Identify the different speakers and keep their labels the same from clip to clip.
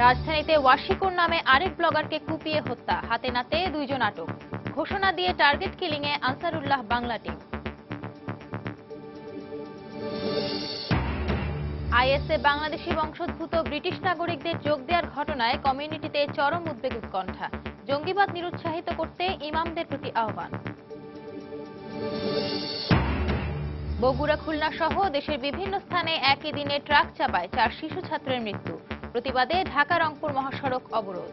Speaker 1: রাজধানীতে ওয়াশিকুর নামে আরেক ব্লগারকে কুপিয়ে হত্যা, হাতে নাতে 2 জন আটক। ঘোষণা দিয়ে টার্গেট কিলিংয়ে আনসারুল্লাহ বাংলা টিম। আইএসএ বাংলাদেশি বংশোদ্ভূত ব্রিটিশ নাগরিকদের যোগ দেওয়ার ঘটনায় কমিউনিটিতে চরম উদ্বেগ উৎকণ্ঠা। জঙ্গিবাদ নিরুৎসাহিত করতে ইমামদের প্রতি আহ্বান। বগুড়া, খুলনা সহ দেশের বিভিন্ন স্থানে একই দিনে ট্রাক চাপায় 4 শিশু ছাত্রের মৃত্যু। প্রতিবাদে ঢাকা রংপুর মহাসড়ক অবরোধ।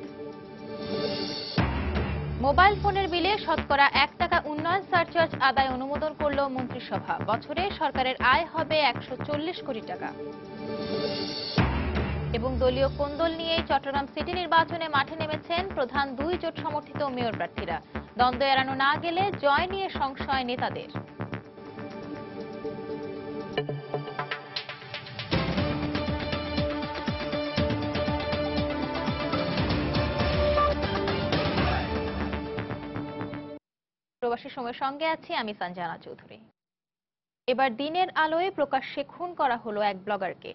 Speaker 1: মোবাইল ফোনের বিলে শতকরা 1 টাকা উন্নয়ন সারচার্জ আদায় অনুমোদন করল মন্ত্রিসভা। বছরে সরকারের আয় হবে 140 কোটি টাকা। এবং দলীয় কোন্দল নিয়ে চট্টগ্রাম সিটি নির্বাচনে মাঠে নেমেছেন প্রধান 2 জোট সমর্থিত মেয়র প্রার্থীরা। দ্বন্দ্ব এড়ানো না গেলে জয় নিয়ে সংশয় নেতাদের। প্রবাসী সময়ের সঙ্গে আছি আমি সঞ্জনা চৌধুরী। এবার দিনের আলোয় প্রকাশ্যে খুন করা হলো এক ব্লগারকে।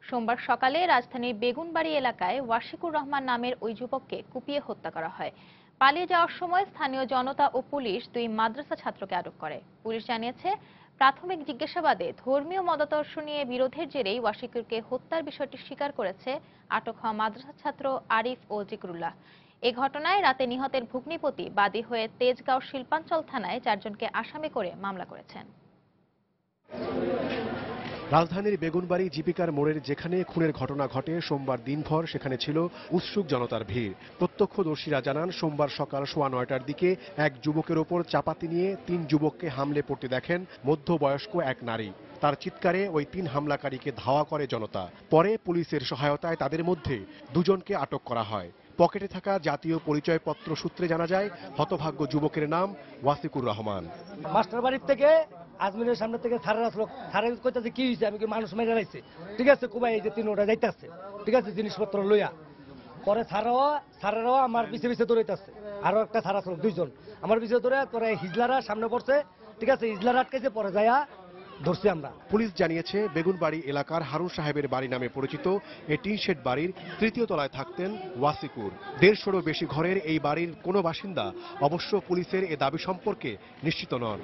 Speaker 1: সোমবার সকালে রাজধানীর বেগুনবাড়ি এলাকায় ওয়াশিকুর রহমান নামের ওই যুবককে কুপিয়ে হত্যা করা হয়। পালিয়ে যাওয়ার সময় স্থানীয় জনতা ও পুলিশ 2 মাদ্রাসা ছাত্রকে আটক করে। পুলিশ জানিয়েছে, প্রাথমিক জিজ্ঞাসাবাদে ধর্মীয় মতাদর্শ নিয়ে বিরোধের জেরেই ওয়াশিকুরকে হত্যার বিষয়টি স্বীকার করেছে আটক হওয়া মাদ্রাসা ছাত্র আরিফ ও জিকরুল্লাহ। এ ঘটনায় রাতে নিহতের ভগ্নিপতি বাদী হয়ে তেজগাঁও শিল্পাঞ্চল থানায় 4 জনকে আসামি করে মামলা করেছেন।
Speaker 2: রাজধানীর বেগুনবাড়ি জিপিকার মোড়ের যেখানে খুনের ঘটনা ঘটে সোমবার দিনভর সেখানে ছিল উৎসুক জনতার ভিড়। প্রত্যক্ষদর্শীরা জানান, সোমবার সকাল 9:15টার দিকে এক যুবকের ওপর চাপাতি নিয়ে 3 যুবককে হামলে পড়তে দেখেন মধ্যবয়স্ক এক নারী। তার চিৎকারে ওই 3 হামলাকারীকে ধাওয়া করে জনতা। পরে পুলিশের সহায়তায় তাদের মধ্যে 2 জনকে আটক করা হয়। পকেটে থাকা জাতীয় পরিচয়পত্র সূত্রে জানা যায়, হতভাগ্য যুবকের নাম ওয়াশিকুর রহমান।
Speaker 3: মাস্টার বাড়ির থেকে আজমিরের সামনে থেকে থানার আসলো, থানার কইতাছে কি হয়েছে, আমি কি মানুষ মেরে রাখছি, ঠিক আছে কুবাই এই যে 3 ওটা যাইতেছে, ঠিক আছে জিনিসপত্র লইয়া। পরে সারারাও আমার পিছে পিছে দৌড়াইতেছে, আরো একটা থানা আসলো 2 জন আমার পিছে দৌড়ে, পরে হিজলারা সামনে পড়ছে, ঠিক আছে হিজলারা আটকেছে, পরে যাইয়া ধরছি আমরা।
Speaker 2: পুলিশ জানিয়েছে, বেগুনবাড়ি এলাকার হারুন সাহেবের বাড়ি নামে পরিচিত এই টিন শেড বাড়ির 3য় তলায় থাকতেন ওয়াশিকুর। 150-ও বেশি ঘরের এই বাড়ির কোনো বাসিন্দা অবশ্য পুলিশের এ দাবি সম্পর্কে নিশ্চিত নন।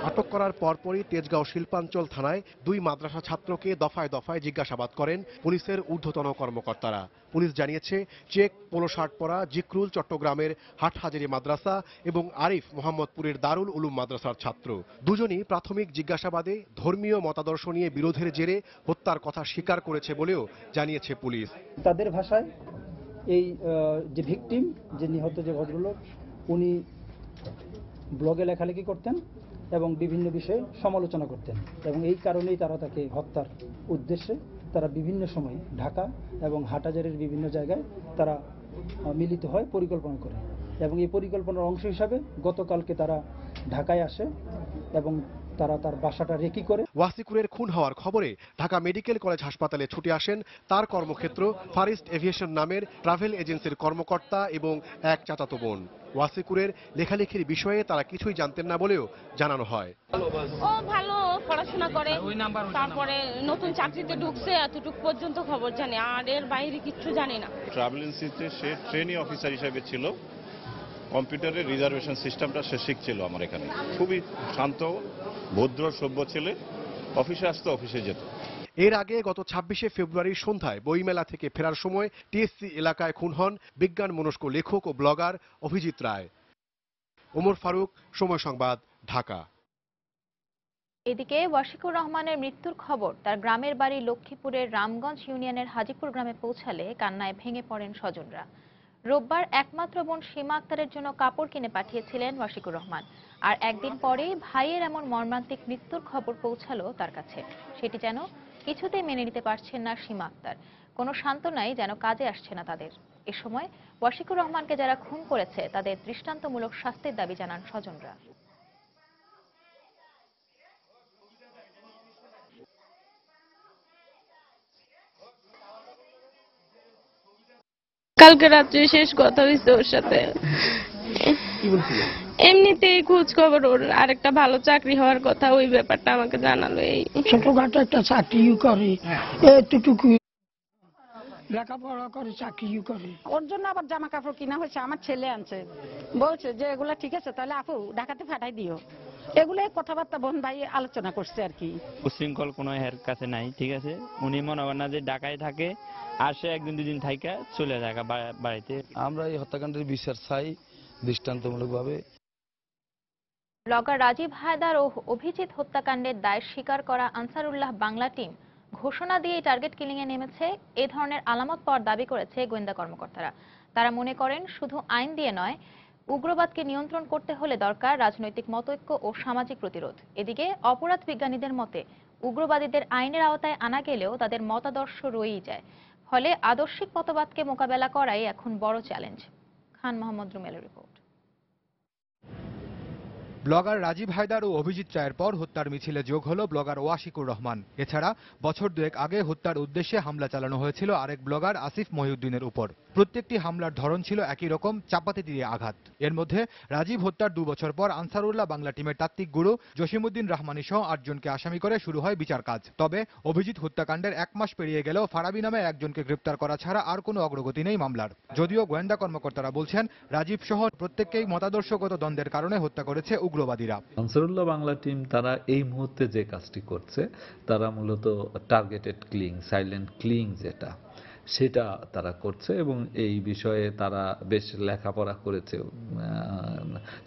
Speaker 2: আটক করার পরপরই তেজগাঁও শিল্পাঞ্চল থানায় 2 মাদ্রাসা ছাত্রকে দফায় দফায় জিজ্ঞাসাবাদ করেন পুলিশের ঊর্ধ্বতন কর্মকর্তারা। পুলিশ জানিয়েছে, চেক পোলো শার্ট পরা জিকরুল চট্টগ্রামের হাটহাজারী মাদ্রাসা এবং আরিফ মোহাম্মদপুরের দারুল উলুম মাদ্রাসার ছাত্র। দুজনই প্রাথমিক জিজ্ঞাসাবাদে ধর্মীয় মতাদর্শ নিয়ে বিরোধের জেরে হত্যার কথা স্বীকার করেছে বলেও জানিয়েছে পুলিশ।
Speaker 4: তাদের ভাষায় এই যে ভিকটিম, যে নিহত যে ভদ্রলোক, উনি ব্লগে লেখালেখি করতেন এবং বিভিন্ন বিষয়ে সমালোচনা করতেন, এবং এই কারণেই তারা তাকে হত্যার উদ্দেশ্যে তারা বিভিন্ন সময় ঢাকা এবং হাটহাজারীর বিভিন্ন জায়গায় তারা মিলিত হয়, পরিকল্পনা করে, এবং এই পরিকল্পনার অংশ হিসাবে গতকালকে তারা ঢাকায় আসে এবং তারা তার বাসাটা রেকি করে।
Speaker 2: ওয়াশিকুরের খুন হওয়ার খবরে ঢাকা মেডিকেল কলেজ হাসপাতালে ছুটে আসেন তার কর্মক্ষেত্র ফারিস্ট এভিয়েশন নামের ট্রাভেল এজেন্সির কর্মকর্তা এবং এক চাচাতো বোন। ওয়াশিকুরের লেখালেখির বিষয়ে তারা কিছুই জানতেন না বলেও জানানো হয়।
Speaker 5: ও ভালো পড়াশোনা করে, তারপরে নতুন চাকরিতে ঢুকছে, এতটুকু পর্যন্ত খবর জানি, আর এর বাইরে কিছু জানি না।
Speaker 6: ট্রাভেল এজেন্সিতে সে ট্রেনি অফিসার হিসেবে ছিল, কম্পিউটারের রিজার্ভেশন সিস্টেমটা সে শিখছিল আমার এখানে। খুবই শান্ত, ভদ্র, সভ্য ছেলে, অফিসে আসতো, অফিসে যেত।
Speaker 2: এর আগে গত 26শে ফেব্রুয়ারি সন্ধ্যায় বইমেলা থেকে ফেরার সময় টিএসসি এলাকায় খুন হন বিজ্ঞান মনস্ক লেখক ও ব্লগার অভিজিৎ রায়। ওমর ফারুক, সময় সংবাদ, ঢাকা।
Speaker 1: এদিকে ওয়াশিকুর রহমানের মৃত্যুর খবর তার গ্রামের বাড়ি লক্ষ্মীপুরের রামগঞ্জ ইউনিয়নের হাজিপুর গ্রামে পৌঁছালে কান্নায় ভেঙে পড়েন স্বজনরা। রোববার একমাত্র বোন সীমা আক্তারের জন্য কাপড় কিনে পাঠিয়েছিলেন ওয়াশিকুর রহমান, আর একদিন পরেই ভাইয়ের এমন মর্মান্তিক মৃত্যুর খবর পৌঁছালো তার কাছে। সেটি যেন কিছুতেই মেনে নিতে পারছেন না সীমা আক্তার। কোনো সান্ত্বনাই যেন কাজে আসছে না তাদের। এ সময় ওয়াশিকুর রহমানকে যারা খুন করেছে তাদের দৃষ্টান্তমূলক শাস্তির দাবি জানান স্বজনরা।
Speaker 5: কালকে রাত্রে শেষ কথা হয়েছে ওর সাথে, এমনিতেই খোঁজ খবর, ওর আরেকটা ভালো চাকরি হওয়ার কথা, ওই ব্যাপারটা আমাকে জানালো। এই
Speaker 7: ছোটখাটো একটা চাকরি করে, এতটুকু লেখাপড়া করে চাকরিও করে।
Speaker 8: ওর জন্য আবার জামা কাপড় কিনা হয়েছে, আমার ছেলে আনছে, বলছে যে এগুলা ঠিক আছে তাহলে আপু ঢাকাতে পাঠাই দিও। এগুলো কথাবার্তা বোন ভাই আলোচনা করছে আর কি।
Speaker 9: উশৃঙ্খল কোনো এর কাছে নাই, ঠিক আছে। উনি মনে করেন না যে ঢাকায় থাকে, আসে একদিন দুদিন থাইকা চলে যায় বাড়িতে।
Speaker 10: আমরা এই হত্যাকাণ্ডের বিচার চাই দৃষ্টান্তমূলকভাবে।
Speaker 1: ব্লগার রাজীব হায়দার ও অভিজিৎ হত্যাকাণ্ডের দায় স্বীকার করা আনসারুল্লাহ বাংলা টিম ঘোষণা দিয়ে টার্গেট কিলিং এ নেমেছে, এ ধরনের আলামত পাওয়ার দাবি করেছে গোয়েন্দা কর্মকর্তারা। তারা মনে করেন শুধু আইন দিয়ে নয়, উগ্রবাদকে নিয়ন্ত্রণ করতে হলে দরকার রাজনৈতিক মতৈক্য ও সামাজিক প্রতিরোধ। এদিকে অপরাধ বিজ্ঞানীদের মতে উগ্রবাদীদের আইনের আওতায় আনা গেলেও তাদের মতাদর্শ রয়েই যায়, ফলে আদর্শিক মতবাদকে মোকাবেলা করাই এখন বড় challenge. Khan Mohammad রুমেলের report.
Speaker 11: Blogger Rajib Haider ও অভিজিৎ রায়ের পর হত্যার মিছিলে যোগ হলো ব্লগার ওয়াশিকুর রহমান। এছাড়া বছর দুয়েক আগে হত্যার উদ্দেশ্যে হামলা চালানো হয়েছিল আরেক ব্লগার আসিফ মহিউদ্দিনের উপর। প্রত্যেকটি হামলার ধরন ছিল একই রকম, চাপাতি দিয়ে আঘাত। এর মধ্যে রাজীব হত্যার 2 বছর পর আনসারুল্লাহ বাংলা টিমের তাত্ত্বিক গুরু জসিমউদ্দিন রহমানী সহ 8 জনকে আসামি করে শুরু হয় বিচার কাজ। তবে অভিজিৎ হত্যাকাণ্ডের 1 মাস পেরিয়ে গেলেও ফারাবি নামে একজনকে গ্রেপ্তার করা ছাড়া আর কোনো অগ্রগতি নেই মামলার। যদিও গোয়েন্দা কর্মকর্তারা বলছেন রাজীব সহ প্রত্যেককেই মতাদর্শগত দ্বন্দ্বের কারণে হত্যা করেছে উগ্রবাদীরা।
Speaker 12: আনসারুল্লাহ বাংলা টিম তারা এই মুহূর্তে যে কাজটি করছে, তারা মূলত টার্গেটেড ক্লিং, সাইলেন্ট ক্লিং যেটা, সেটা তারা করছে এবং এই বিষয়ে তারা বেশ লেখাপড়া করেছে,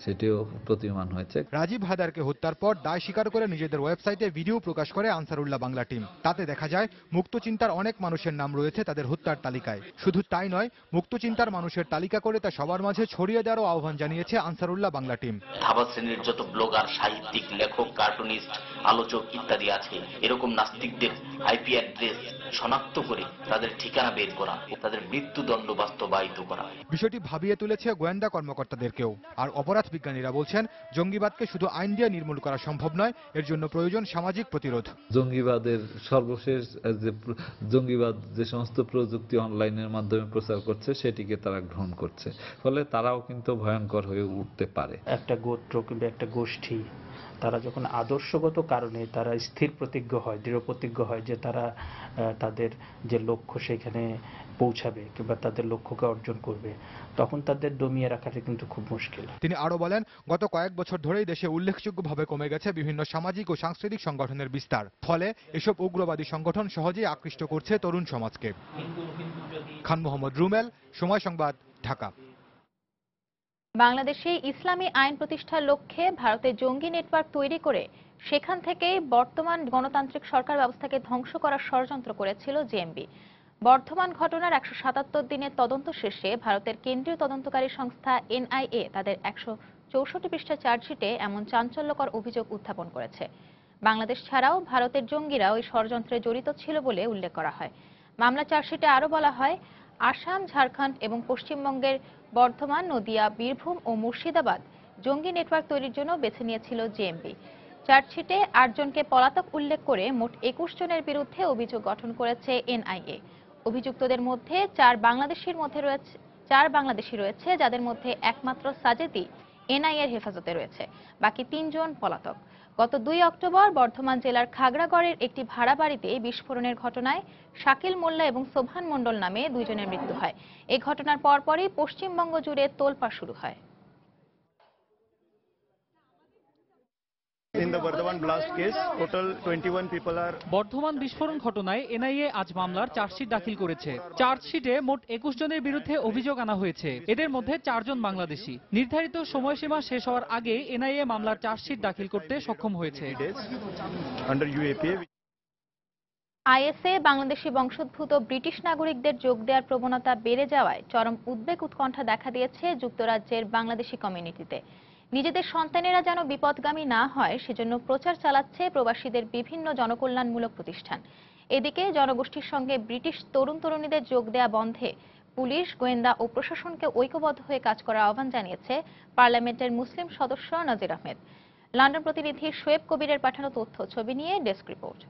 Speaker 12: সেটিও প্রতীয়মান হয়েছে।
Speaker 11: রাজীব হায়দারকে হত্যার পর দায় স্বীকার করে নিজেদের ওয়েবসাইটে ভিডিও প্রকাশ করে আনসারুল্লাহ বাংলা টিম। তাতে দেখা যায় মুক্তচিন্তার অনেক মানুষের নাম রয়েছে তাদের হত্যার তালিকায়। শুধু তাই নয়, মুক্তচিন্তার মানুষের তালিকা করে তা সবার মাঝে ছড়িয়ে দেওয়ারও আহ্বান জানিয়েছে আনসারুল্লাহ বাংলা টিম।
Speaker 13: ধাবা শ্রেণীর যত ব্লগার, সাহিত্যিক, লেখক, কার্টুনিস্ট, আলোচক ইত্যাদি আছে, এরকম নাস্তিকদের আইপি অ্যাড্রেস শনাক্ত করে তাদের ঠিকানা বের করা, তাদের মৃত্যুদণ্ড বাস্তবায়িত করা।
Speaker 11: বিষয়টি ভাবিয়ে তুলেছে গোয়েন্দা কর্মকর্তাদেরকেও। আর অপরাধ বিজ্ঞানীরা বলছেন জঙ্গিবাদকে শুধু আইন দিয়ে নির্মূল করা সম্ভব নয়, এর জন্য প্রয়োজন সামাজিক প্রতিরোধ।
Speaker 12: জঙ্গিবাদের সর্বশেষ জঙ্গিবাদ যে সমস্ত প্রযুক্তি অনলাইনের মাধ্যমে প্রচার করছে সেটিকে তারা গ্রহণ করছে, ফলে তারাও কিন্তু ভয়ঙ্কর হয়ে উঠতে পারে।
Speaker 4: একটা গোত্র কিংবা একটা গোষ্ঠী তারা যখন আদর্শগত কারণে তারা স্থির প্রতিজ্ঞ হয়, দৃঢ় প্রতিজ্ঞ হয় যে তারা তাদের যে লক্ষ্য সেখানে পৌঁছাবে কিংবা তাদের লক্ষ্যকে অর্জন করবে, তখন তাদের দমিয়ে রাখাটা কিন্তু খুব মুশকিল।
Speaker 11: তিনি আরো বলেন, গত কয়েক বছর ধরেই দেশে উল্লেখযোগ্যভাবে কমে গেছে বিভিন্ন সামাজিক ও সাংস্কৃতিক সংগঠনের বিস্তার। ফলে এসব উগ্রবাদী সংগঠন সহজেই আকৃষ্ট করছে তরুণ সমাজকে। খান মোহাম্মদ রুমেল, সময় সংবাদ, ঢাকা।
Speaker 1: বাংলাদেশে ইসলামী আইন প্রতিষ্ঠার লক্ষ্যে ভারতে জঙ্গি নেটওয়ার্ক তৈরি করে সেখান থেকেই বর্তমান গণতান্ত্রিক সরকার ব্যবস্থাকে ধ্বংস করার ষড়যন্ত্র করেছিল জেএমবি। বর্ধমান ঘটনার 177 দিনের তদন্ত শেষে ভারতের কেন্দ্রীয় তদন্তকারী সংস্থা এনআইএ তাদের 164 পৃষ্ঠা চার্জশিটে এমন চাঞ্চল্যকর অভিযোগ উত্থাপন করেছে। বাংলাদেশ ছাড়াও ভারতের জঙ্গিরা ওই ষড়যন্ত্রে জড়িত ছিল বলে উল্লেখ করা হয়। মামলা চার্জশিটে আরও বলা হয়, আসাম, ঝাড়খণ্ড এবং পশ্চিমবঙ্গের বর্ধমান, নদিয়া, বীরভূম ও মুর্শিদাবাদ জঙ্গি নেটওয়ার্ক তৈরির জন্য বেছে নিয়েছিল জেএমবি। চার্জশিটে 8 জনকে পলাতক উল্লেখ করে মোট 21 জনের বিরুদ্ধে অভিযোগ গঠন করেছে এনআইএ। অভিযুক্তদের মধ্যে 4 বাংলাদেশি রয়েছে, যাদের মধ্যে একমাত্র সাজেদই এনআইএর হেফাজতে রয়েছে। বাকি 3 জন পলাতক। গত 2 অক্টোবর বর্ধমান জেলার খাগড়াগড়ের একটি ভাড়া বাড়িতে বিস্ফোরণের ঘটনায় শাকিল মোল্লা এবং সোভান মণ্ডল নামে 2 জনের মৃত্যু হয়। এই ঘটনার পরপরই পশ্চিমবঙ্গ জুড়ে তোলপাড় শুরু হয়।
Speaker 14: বর্ধমান বিস্ফোরণ ঘটনায় এনআইএ আজ মামলার চার্জশিট দাখিল করেছে। চার্জশিটে মোট 21 জনের বিরুদ্ধে অভিযোগ আনা হয়েছে। এদের মধ্যে 4 জন বাংলাদেশি। নির্ধারিত সময়সীমা শেষ হওয়ার আগে এনআইএ মামলার চার্জশিট দাখিল করতে সক্ষম হয়েছে।
Speaker 1: আইএসএ বাংলাদেশি বংশোদ্ভূত ব্রিটিশ নাগরিকদের যোগ দেওয়ার প্রবণতা বেড়ে যাওয়ায় চরম উদ্বেগ উৎকণ্ঠা দেখা দিয়েছে যুক্তরাজ্যের বাংলাদেশি কমিউনিটিতে। নিজেদের সন্তানেরা যেন বিপদগামী না হয় সেজন্য প্রচার চালাচ্ছে প্রবাসীদের বিভিন্ন জনকল্যাণমূলক প্রতিষ্ঠান। এদিকে জনগোষ্ঠীর সঙ্গে ব্রিটিশ তরুণ তরুণীদের যোগ দেয়া বন্ধে পুলিশ, গোয়েন্দা ও প্রশাসনকে ঐক্যবদ্ধ হয়ে কাজ করার আহ্বান জানিয়েছে পার্লামেন্টের মুসলিম সদস্য নজির আহমেদ। লন্ডন প্রতিনিধি শোয়েব কবিরের পাঠানো তথ্য ছবি নিয়ে ডেস্ক রিপোর্ট।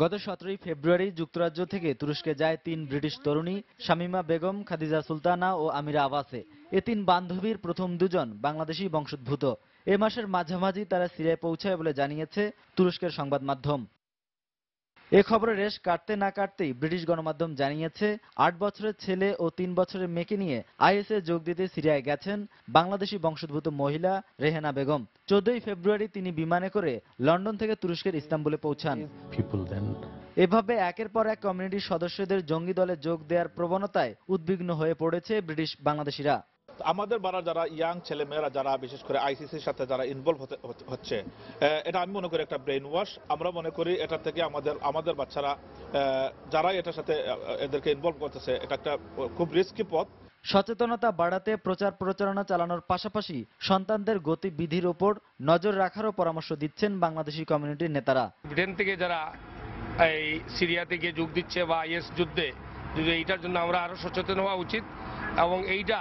Speaker 15: গত 17 ফেব্রুয়ারি যুক্তরাজ্য থেকে তুরস্কে যায় 3 ব্রিটিশ তরুণী শামিমা বেগম, খাদিজা সুলতানা ও আমিরা আবাসে। এ 3 বান্ধবীর প্রথম 2 জন বাংলাদেশি বংশোদ্ভূত। এ মাসের মাঝামাঝি তারা সিরিয়ায় পৌঁছায় বলে জানিয়েছে তুরস্কের সংবাদ মাধ্যম। এ খবরে রেশ কাটতে না কাটতেই ব্রিটিশ গণমাধ্যম জানিয়েছে ৮ বছরের ছেলে ও ৩ বছরের মেয়েকে নিয়ে আইএসএ যোগ দিতে সিরিয়ায় গেছেন বাংলাদেশি বংশোদ্ভূত মহিলা রেহেনা বেগম। ১৪ ফেব্রুয়ারি তিনি বিমানে করে লন্ডন থেকে তুরস্কের ইস্তাম্বুলে পৌঁছান। এভাবে একের পর এক কমিউনিটির সদস্যদের জঙ্গি দলে যোগ দেওয়ার প্রবণতায় উদ্বিগ্ন হয়ে পড়েছে ব্রিটিশ বাংলাদেশিরা।
Speaker 16: আমাদের বাড়া যারা ইয়াং ছেলেমেয়েরা যারা বিশেষ করে আইসিসির সাথে যারা ইনভলভ হচ্ছে, এটা আমি মনে করি একটা ব্রেন ওয়াশ। আমরা মনে করি এটা থেকে আমাদের বাচ্চারা যারা এটার সাথে এদেরকে ইনভলভ করতেছে, এটা একটা খুব রিস্কি পথ।
Speaker 15: সচেতনতা বাড়াতে প্রচার প্রচারণা চালানোর পাশাপাশি সন্তানদের গতিবিধির ওপর নজর রাখারও পরামর্শ দিচ্ছেন বাংলাদেশি কমিউনিটির নেতারা।
Speaker 17: ব্রিটেন থেকে যারা এই সিরিয়া থেকে যোগ দিচ্ছে বা আইএস যুদ্ধে, এইটার জন্য আমরা আরো সচেতন হওয়া উচিত এবং এইটা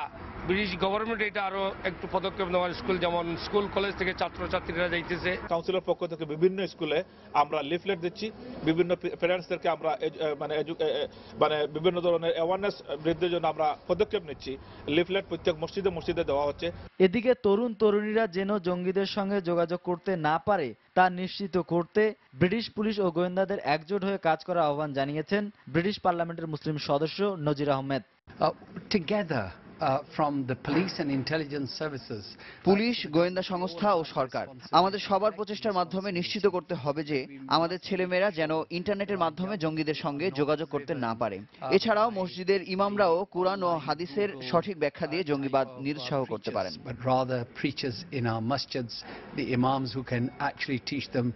Speaker 17: ব্রিটিশ গভর্নমেন্ট এটা আরো একটু পদক্ষেপ নেওয়ার, যেমন স্কুল কলেজ থেকে ছাত্রছাত্রীরা যাইতেছে।
Speaker 16: কাউন্সিলের পক্ষ থেকে বিভিন্ন স্কুলে আমরা লিফলেট দিচ্ছি, বিভিন্ন প্যারেন্টসদেরকে আমরা মানে বিভিন্ন ধরনের অ্যাওয়ারনেস বৃদ্ধির জন্য আমরা পদক্ষেপ নিচ্ছি। লিফলেট প্রত্যেক মসজিদে দেওয়া হচ্ছে।
Speaker 15: এদিকে তরুণ তরুণীরা যেন জঙ্গিদের সঙ্গে যোগাযোগ করতে না পারে তা নিশ্চিত করতে ব্রিটিশ পুলিশ ও গোয়েন্দাদের একজোট হয়ে কাজ করার আহ্বান জানিয়েছেন ব্রিটিশ পার্লামেন্টের মুসলিম সদস্য নজির Ahmed.
Speaker 18: from the police and intelligence services.
Speaker 19: Police, গোয়েন্দা সংস্থা ও সরকার আমাদের সবার প্রচেষ্টার মাধ্যমে নিশ্চিত করতে হবে যে আমাদের ছেলেমেয়েরা যেন ইন্টারনেটের মাধ্যমে জঙ্গিদের সঙ্গে যোগাযোগ করতে না পারে। এছাড়াও মসজিদের ইমামরাও কুরআন ও হাদিসের সঠিক ব্যাখ্যা দিয়ে জঙ্গিবাদ নিরুৎসাহ করতে পারেন।
Speaker 18: But rather preachers in our masjids, the imams who can actually teach them.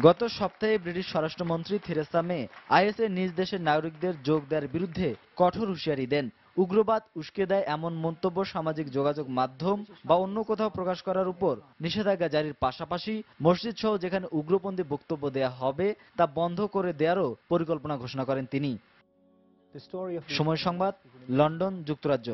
Speaker 15: গত সপ্তাহে ব্রিটিশ স্বরাষ্ট্রমন্ত্রী থেরেসা মে আইএসএ নিজ দেশের নাগরিকদের যোগ দেওয়ার বিরুদ্ধে কঠোর হুঁশিয়ারি দেন। উগ্রবাদ উস্কে দেয় এমন মন্তব্য সামাজিক যোগাযোগ মাধ্যম বা অন্য কোথাও প্রকাশ করার উপর নিষেধাজ্ঞা জারির পাশাপাশি মসজিদ সহ যেখানে উগ্রপন্থী বক্তব্য দেয়া হবে তা বন্ধ করে দেওয়ারও পরিকল্পনা ঘোষণা করেন তিনি। সময় সংবাদ, লন্ডন, যুক্তরাজ্য।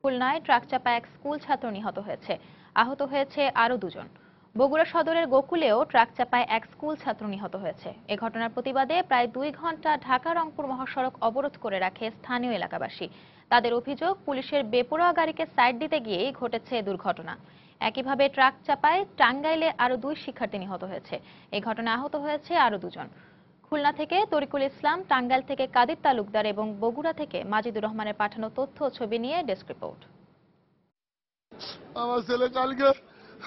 Speaker 1: খুলনায় ট্রাক চাপায় এক স্কুল ছাত্র নিহত হয়েছে, আহত হয়েছে আরো দুজন। বগুড়া সদরের গোকুলেও ট্রাক চাপায় এক স্কুল ছাত্র নিহত হয়েছে। এ ঘটনার প্রতিবাদে প্রায় 2 ঘন্টা ঢাকা রংপুর মহাসড়ক অবরোধ করে রাখে স্থানীয় এলাকাবাসী। তাদের অভিযোগ, পুলিশের বেপরোয়া গাড়িকে সাইড দিতে গিয়েই ঘটেছে দুর্ঘটনা। একইভাবে ট্রাক চাপায় টাঙ্গাইলে আরো 2 শিক্ষার্থী নিহত হয়েছে। এই ঘটনায় আহত হয়েছে আরো 2 জন। খুলনা থেকে তরিকুল ইসলাম, টাঙ্গাইল থেকে কাদির তালুকদার এবং বগুড়া থেকে মাজিদুর রহমানের পাঠানো তথ্য ও ছবি নিয়ে ডেস্ক রিপোর্ট।
Speaker 20: আমার ছেলে কালকে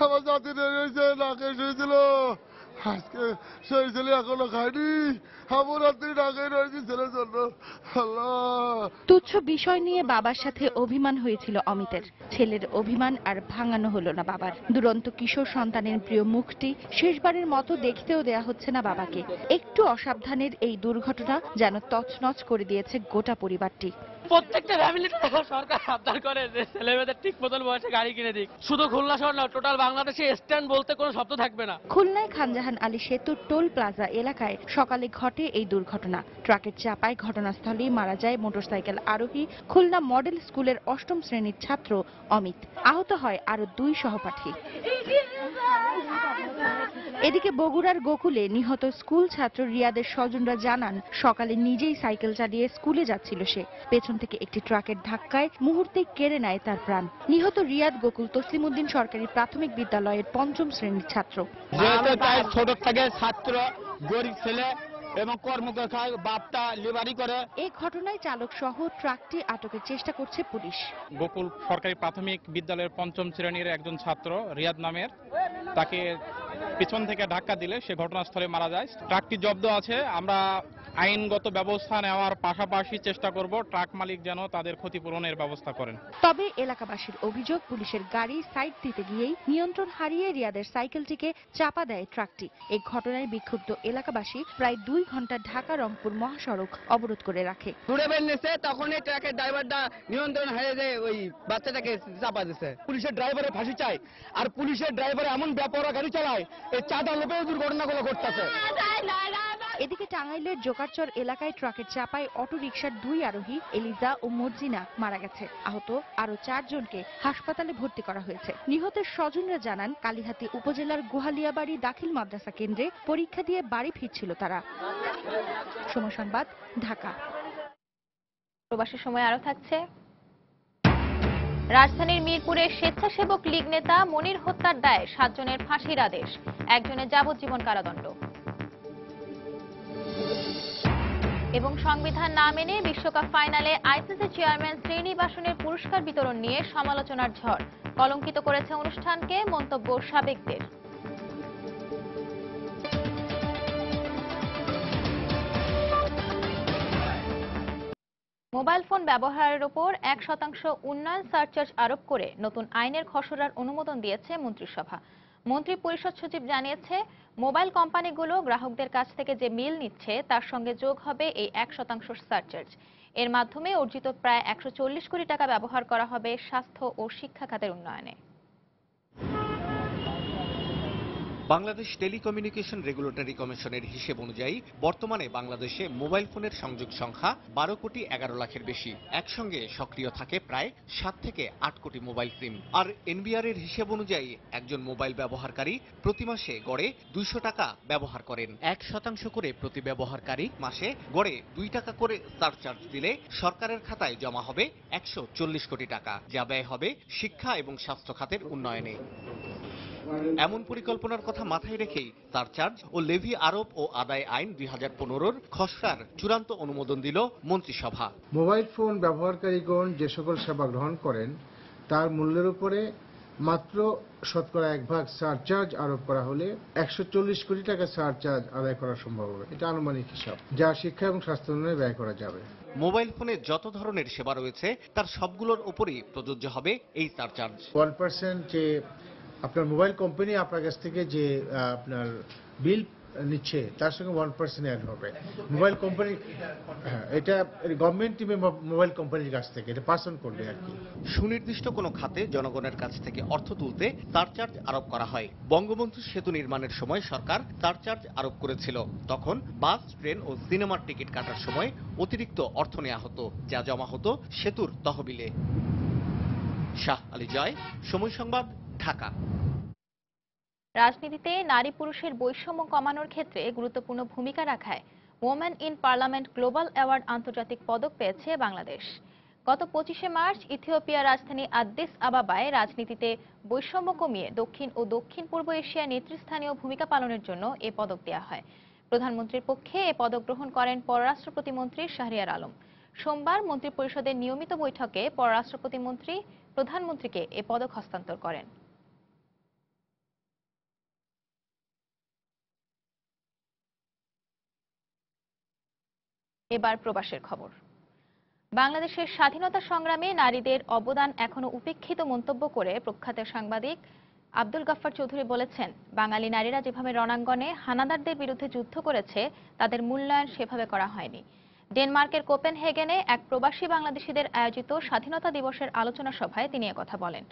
Speaker 20: আমার জাতি রয়েছে, নাকে শুয়েছিল, আজকে সেই ছেলে এখনো খায়নি। আমার রাত্রি নাকে রয়েছে ছেলের জন্য। আল্লাহ,
Speaker 21: তুচ্ছ বিষয় নিয়ে বাবার সাথে অভিমান হয়েছিল অমিতের। ছেলের অভিমান আর ভাঙানো হলো না বাবার। দুরন্ত কিশোর সন্তানের প্রিয় মুখটি শেষবারের মতো দেখতেও দেয়া হচ্ছে না বাবাকে। একটু অসাবধানের এই দুর্ঘটনা যেন তছনছ করে দিয়েছে গোটা পরিবারটি।
Speaker 22: প্রত্যেকটা ফ্যামিলি সরকার সাবধান করে যে ছেলেমেয়েদের ঠিক মতন বয়সে গাড়ি কিনে দিক। শুধু খুলনা শহর না, টোটাল বাংলাদেশে স্ট্যান্ড বলতে কোনো শব্দ থাকবে না।
Speaker 21: খুলনায় খানজাহান আলী সেতু টোল প্লাজা এলাকায় সকালে ঘটে এই দুর্ঘটনা। ট্রাকের চাপায় ঘটনাস্থলেই মারা যায় মোটরসাইকেল আরোহী খুলনা মডেল স্কুলের 8ম শ্রেণীর ছাত্র অমিত। আহত হয় আরো 2 সহপাঠী। এদিকে বগুড়ার গোকুলে নিহত স্কুল ছাত্র রিয়াদের স্বজনরা জানান, সকালে নিজেই সাইকেল চালিয়ে স্কুলে যাচ্ছিল সে। পেছন থেকে একটি ট্রাকের ধাক্কায় মুহূর্তেই কেড়ে নেয় তার প্রাণ। নিহত রিয়াদ গোকুল তসলিমউদ্দিন সরকারি প্রাথমিক বিদ্যালয়ের 5ম শ্রেণীর ছাত্র।
Speaker 22: ছোট থেকে ছাত্র, গরিব ছেলে এবং কর্ম খায়, বাপটা লেবারি করে।
Speaker 21: এই ঘটনায় চালক সহ ট্রাকটি আটকের চেষ্টা করছে পুলিশ।
Speaker 23: গোকুল সরকারি প্রাথমিক বিদ্যালয়ের 5ম শ্রেণীর একজন ছাত্র রিয়াদ নামের, তাকে পিছন থেকে ধাক্কা দিলে সে ঘটনাস্থলে মারা যায়। ট্রাকটি জব্দ আছে। আমরা আইনগত ব্যবস্থা নেওয়ার পাশাপাশি চেষ্টা করব ট্রাক মালিক যেন তাদের ক্ষতিপূরণের ব্যবস্থা করেন।
Speaker 21: তবে এলাকাবাসীর অভিযোগ, পুলিশের গাড়ি সাইড দিতে গিয়েই নিয়ন্ত্রণ হারিয়ে রিয়াদের সাইকেলটিকে চাপা দেয় ট্রাকটি। এই ঘটনায় বিক্ষুব্ধ এলাকাবাসী প্রায় 2 ঘন্টা ঢাকা রংপুর মহাসড়ক অবরোধ করে রাখে।
Speaker 22: তখন এই ট্রাকের ড্রাইভারটা নিয়ন্ত্রণ হারিয়ে যায়, ওই বাচ্চাটাকে চাপা দিচ্ছে। পুলিশের ড্রাইভারে ফাঁসি চায়, আর পুলিশের ড্রাইভার এমন বেপরোয়া গাড়ি চালায়, এই চাঁদা লোভে দুর্ঘটনাগুলো ঘটতেছে।
Speaker 21: এদিকে টাঙ্গাইলের জোকারচর এলাকায় ট্রাকের চাপায় অটো রিকশার 2 আরোহী এলিজা ও মর্জিনা মারা গেছে। আহত আরো 4 জনকে হাসপাতালে ভর্তি করা হয়েছে। নিহতের স্বজনরা জানান, কালিহাতী উপজেলার গোহালিয়াবাড়ি দাখিল মাদ্রাসা কেন্দ্রে পরীক্ষা দিয়ে বাড়ি ফিরছিল তারা। সময় সংবাদ, ঢাকা।
Speaker 1: প্রবাসী সময় আরো থাকছে। রাজধানীর মিরপুরে স্বেচ্ছাসেবক লীগ নেতা মনির হত্যার দায়ে 7 জনের ফাঁসির আদেশ, 1 জনের যাবজ্জীবন কারাদণ্ড। এবং সংবিধান না মেনে বিশ্বকাপ ফাইনালে আইসিসি চেয়ারম্যান শ্রীনিবাসনের পুরস্কার বিতরণ নিয়ে সমালোচনার ঝড়। কলঙ্কিত করেছে অনুষ্ঠানকে মন্তব্য সাবেকদের। মোবাইল ফোন ব্যবহারের উপর 1% উন্নয়ন সারচার্জ আরোপ করে নতুন আইনের খসড়ার অনুমোদন দিয়েছে মন্ত্রিসভা। মন্ত্রী পরিষদ সচিব জানিয়েছে, মোবাইল কোম্পানিগুলো গ্রাহকদের কাছ থেকে যে বিল নিচ্ছে তার সঙ্গে যোগ হবে এই 1% সারচার্জ। এর মাধ্যমে অর্জিত প্রায় 140 কোটি টাকা ব্যবহার করা হবে স্বাস্থ্য ও শিক্ষা খাতের উন্নয়নে।
Speaker 2: বাংলাদেশ টেলিকমিউনিকেশন রেগুলেটরি কমিশনের হিসেব অনুযায়ী বর্তমানে বাংলাদেশে মোবাইল ফোনের সংযোগ সংখ্যা 12 কোটি 11 লাখের বেশি। একসঙ্গে সক্রিয় থাকে প্রায় 7 থেকে 8 কোটি মোবাইল সিম। আর এনবিআর এর হিসেব অনুযায়ী একজন মোবাইল ব্যবহারকারী প্রতি মাসে গড়ে 200 টাকা ব্যবহার করেন। 1% করে প্রতি ব্যবহারকারী মাসে গড়ে 2 টাকা করে সারচার্জ দিলে সরকারের খাতায় জমা হবে 140 কোটি টাকা, যা ব্যয় হবে শিক্ষা এবং স্বাস্থ্য খাতের উন্নয়নে। এমন পরিকল্পনার কথা মাথায় রেখেই সারচার্জ ও লেভি আরোপ ও আদায় আইন 2015-র খসড়ার চূড়ান্ত অনুমোদন দিল মন্ত্রিসভা।
Speaker 3: মোবাইল ফোন ব্যবহারকারীগণ যে সকল সেবা গ্রহণ করেন তার মূল্যের উপরে মাত্র 1% সারচার্জ আরোপ করা হলে 140 কোটি টাকা সারচার্জ আদায় করা সম্ভব হবে। এটা আনুমানিক হিসাব, যা শিক্ষা এবং স্বাস্থ্য উন্নয়নে ব্যয় করা যাবে।
Speaker 2: মোবাইল ফোনে যত ধরনের সেবা রয়েছে তার সবগুলোর উপরই প্রযোজ্য হবে এই সারচার্জ।
Speaker 3: 1% যে আপনার মোবাইল কোম্পানি আপনার কাছ থেকে যে আপনার বিল নিচ্ছে তার সঙ্গে 1% অ্যাড হবে। মোবাইল কোম্পানি, এটা গভর্নমেন্ট টিমে মোবাইল কোম্পানির কাছ থেকে এটা পাস অন করবে আর কি।
Speaker 2: সুনির্দিষ্ট কোনো খাতে জনগণের কাছ থেকে অর্থ তুলতে সারচার্জ আরোপ করা হয়। বঙ্গবন্ধু সেতু নির্মাণের সময় সরকার সারচার্জ আরোপ করেছিল। তখন বাস, ট্রেন ও সিনেমার টিকিট কাটার সময় অতিরিক্ত অর্থ নেওয়া হতো, যা জমা হতো সেতুর তহবিলে। শাহ আলী জয়, সময় সংবাদ, ঢাকা।
Speaker 1: রাজনীতিতে নারী পুরুষের বৈষম্য কমানোর ক্ষেত্রে গুরুত্বপূর্ণ ভূমিকা রাখায় women in parliament global award আন্তর্জাতিক পদক পেয়েছে বাংলাদেশ। গত 25শে মার্চ ইথিওপিয়ার রাজধানী আদ্দিস আবাবায় রাজনীতিতে বৈষম্য কমিয়ে দক্ষিণ ও দক্ষিণ পূর্ব এশিয়ায় নেতৃস্থানীয় ভূমিকা পালনের জন্য এ পদক দেওয়া হয়। প্রধানমন্ত্রীর পক্ষে এ পদক গ্রহণ করেন পররাষ্ট্র প্রতিমন্ত্রী শাহরিয়ার আলম। সোমবার মন্ত্রিপরিষদের নিয়মিত বৈঠকে পররাষ্ট্র প্রতিমন্ত্রী প্রধানমন্ত্রীকে এ পদক হস্তান্তর করেন। এবার প্রবাসের খবর। বাংলাদেশের স্বাধীনতা সংগ্রামে নারীদের অবদান এখনো উপেক্ষিত মন্তব্য করে প্রখ্যাত সাংবাদিক আব্দুল গাফফার চৌধুরী বলেছেন, বাঙালি নারীরা যেভাবে রণাঙ্গনে হানাদারদের বিরুদ্ধে যুদ্ধ করেছে তাদের মূল্যায়ন সেভাবে করা হয়নি। ডেনমার্কের কোপেনহেগেনে এক প্রবাসী বাংলাদেশিদের আয়োজিত স্বাধীনতা দিবসের আলোচনা সভায় তিনি একথা বলেন।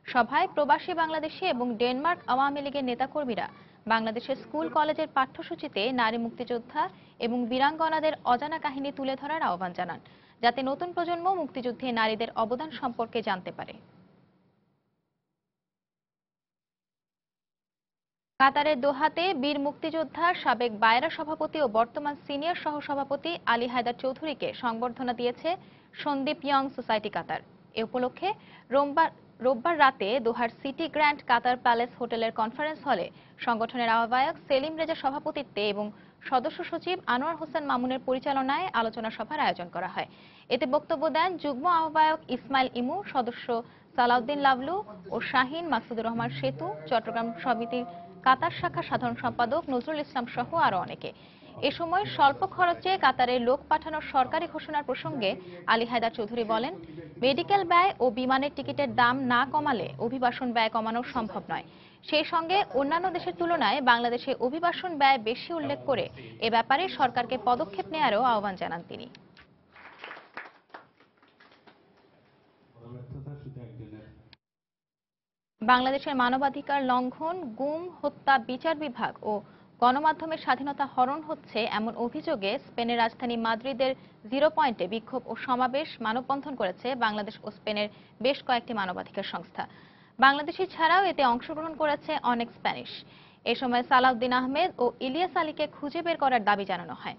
Speaker 1: সভায় প্রবাসী বাংলাদেশি এবং ডেনমার্ক আওয়ামী লীগের নেতাকর্মীরা বাংলাদেশের স্কুল কলেজের পাঠ্যসূচিতে নারী মুক্তিযোদ্ধা এবং বীরাঙ্গনাদের অজানা কাহিনী তুলে ধরার আহ্বান জানান, যাতে নতুন প্রজন্ম মুক্তিযুদ্ধে নারীদের অবদান সম্পর্কে জানতে পারে। কাতারের দোহাতে বীর মুক্তিযোদ্ধা সাবেক বায়রা সভাপতি ও বর্তমান সিনিয়র সহসভাপতি আলী হায়দার চৌধুরীকে সংবর্ধনা দিয়েছে সন্দীপ ইয়ং সোসাইটি কাতার। এ উপলক্ষে রোববার রাতে দোহার সিটি গ্র্যান্ড কাতার প্যালেস হোটেলের কনফারেন্স হলে সংগঠনের আহ্বায়ক সেলিম রেজা সভাপতিত্বে এবং সদস্য সচিব আনোয়ার হোসেন মামুনের পরিচালনায় আলোচনা সভার আয়োজন করা হয়। এতে বক্তব্য দেন যুগ্ম আহ্বায়ক ইসমাইল ইমু, সদস্য সালাউদ্দিন লাভলু ও শাহিন মাসুদুর রহমান সেতু, চট্টগ্রাম সমিতির কাতার শাখা সাধারণ সম্পাদক নজরুল ইসলাম সহ আরো অনেকে। এ সময় স্বল্প খরচে কাতারে লোক পাঠানোর সরকারি ঘোষণার প্রসঙ্গে আলী হায়দার চৌধুরী বলেন, মেডিকেল ব্যয় ও বিমানের টিকিটের দাম না কমালে অভিবাসন ব্যয় কমানো সম্ভব নয়। সেই সঙ্গে অন্যান্য দেশের তুলনায় বাংলাদেশে অভিবাসন ব্যয় বেশি উল্লেখ করে এ ব্যাপারে সরকারকে পদক্ষেপ নেওয়ারও আহ্বান জানান তিনি। বাংলাদেশের মানবাধিকার লঙ্ঘন, গুম, হত্যা, বিচার বিভাগ ও গণমাধ্যমের স্বাধীনতা হরণ হচ্ছে এমন অভিযোগে স্পেনের রাজধানী মাদ্রিদের 0 পয়েন্টে বিক্ষোভ ও সমাবেশ মানববন্ধন করেছে বাংলাদেশ ও স্পেনের বেশ কয়েকটি মানবাধিকার সংস্থা। বাংলাদেশি ছাড়াও এতে অংশগ্রহণ করেছে অনেক স্প্যানিশ। এ সময় সালাউদ্দিন আহমেদ ও ইলিয়াস আলীকে খুঁজে বের করার দাবি জানানো হয়।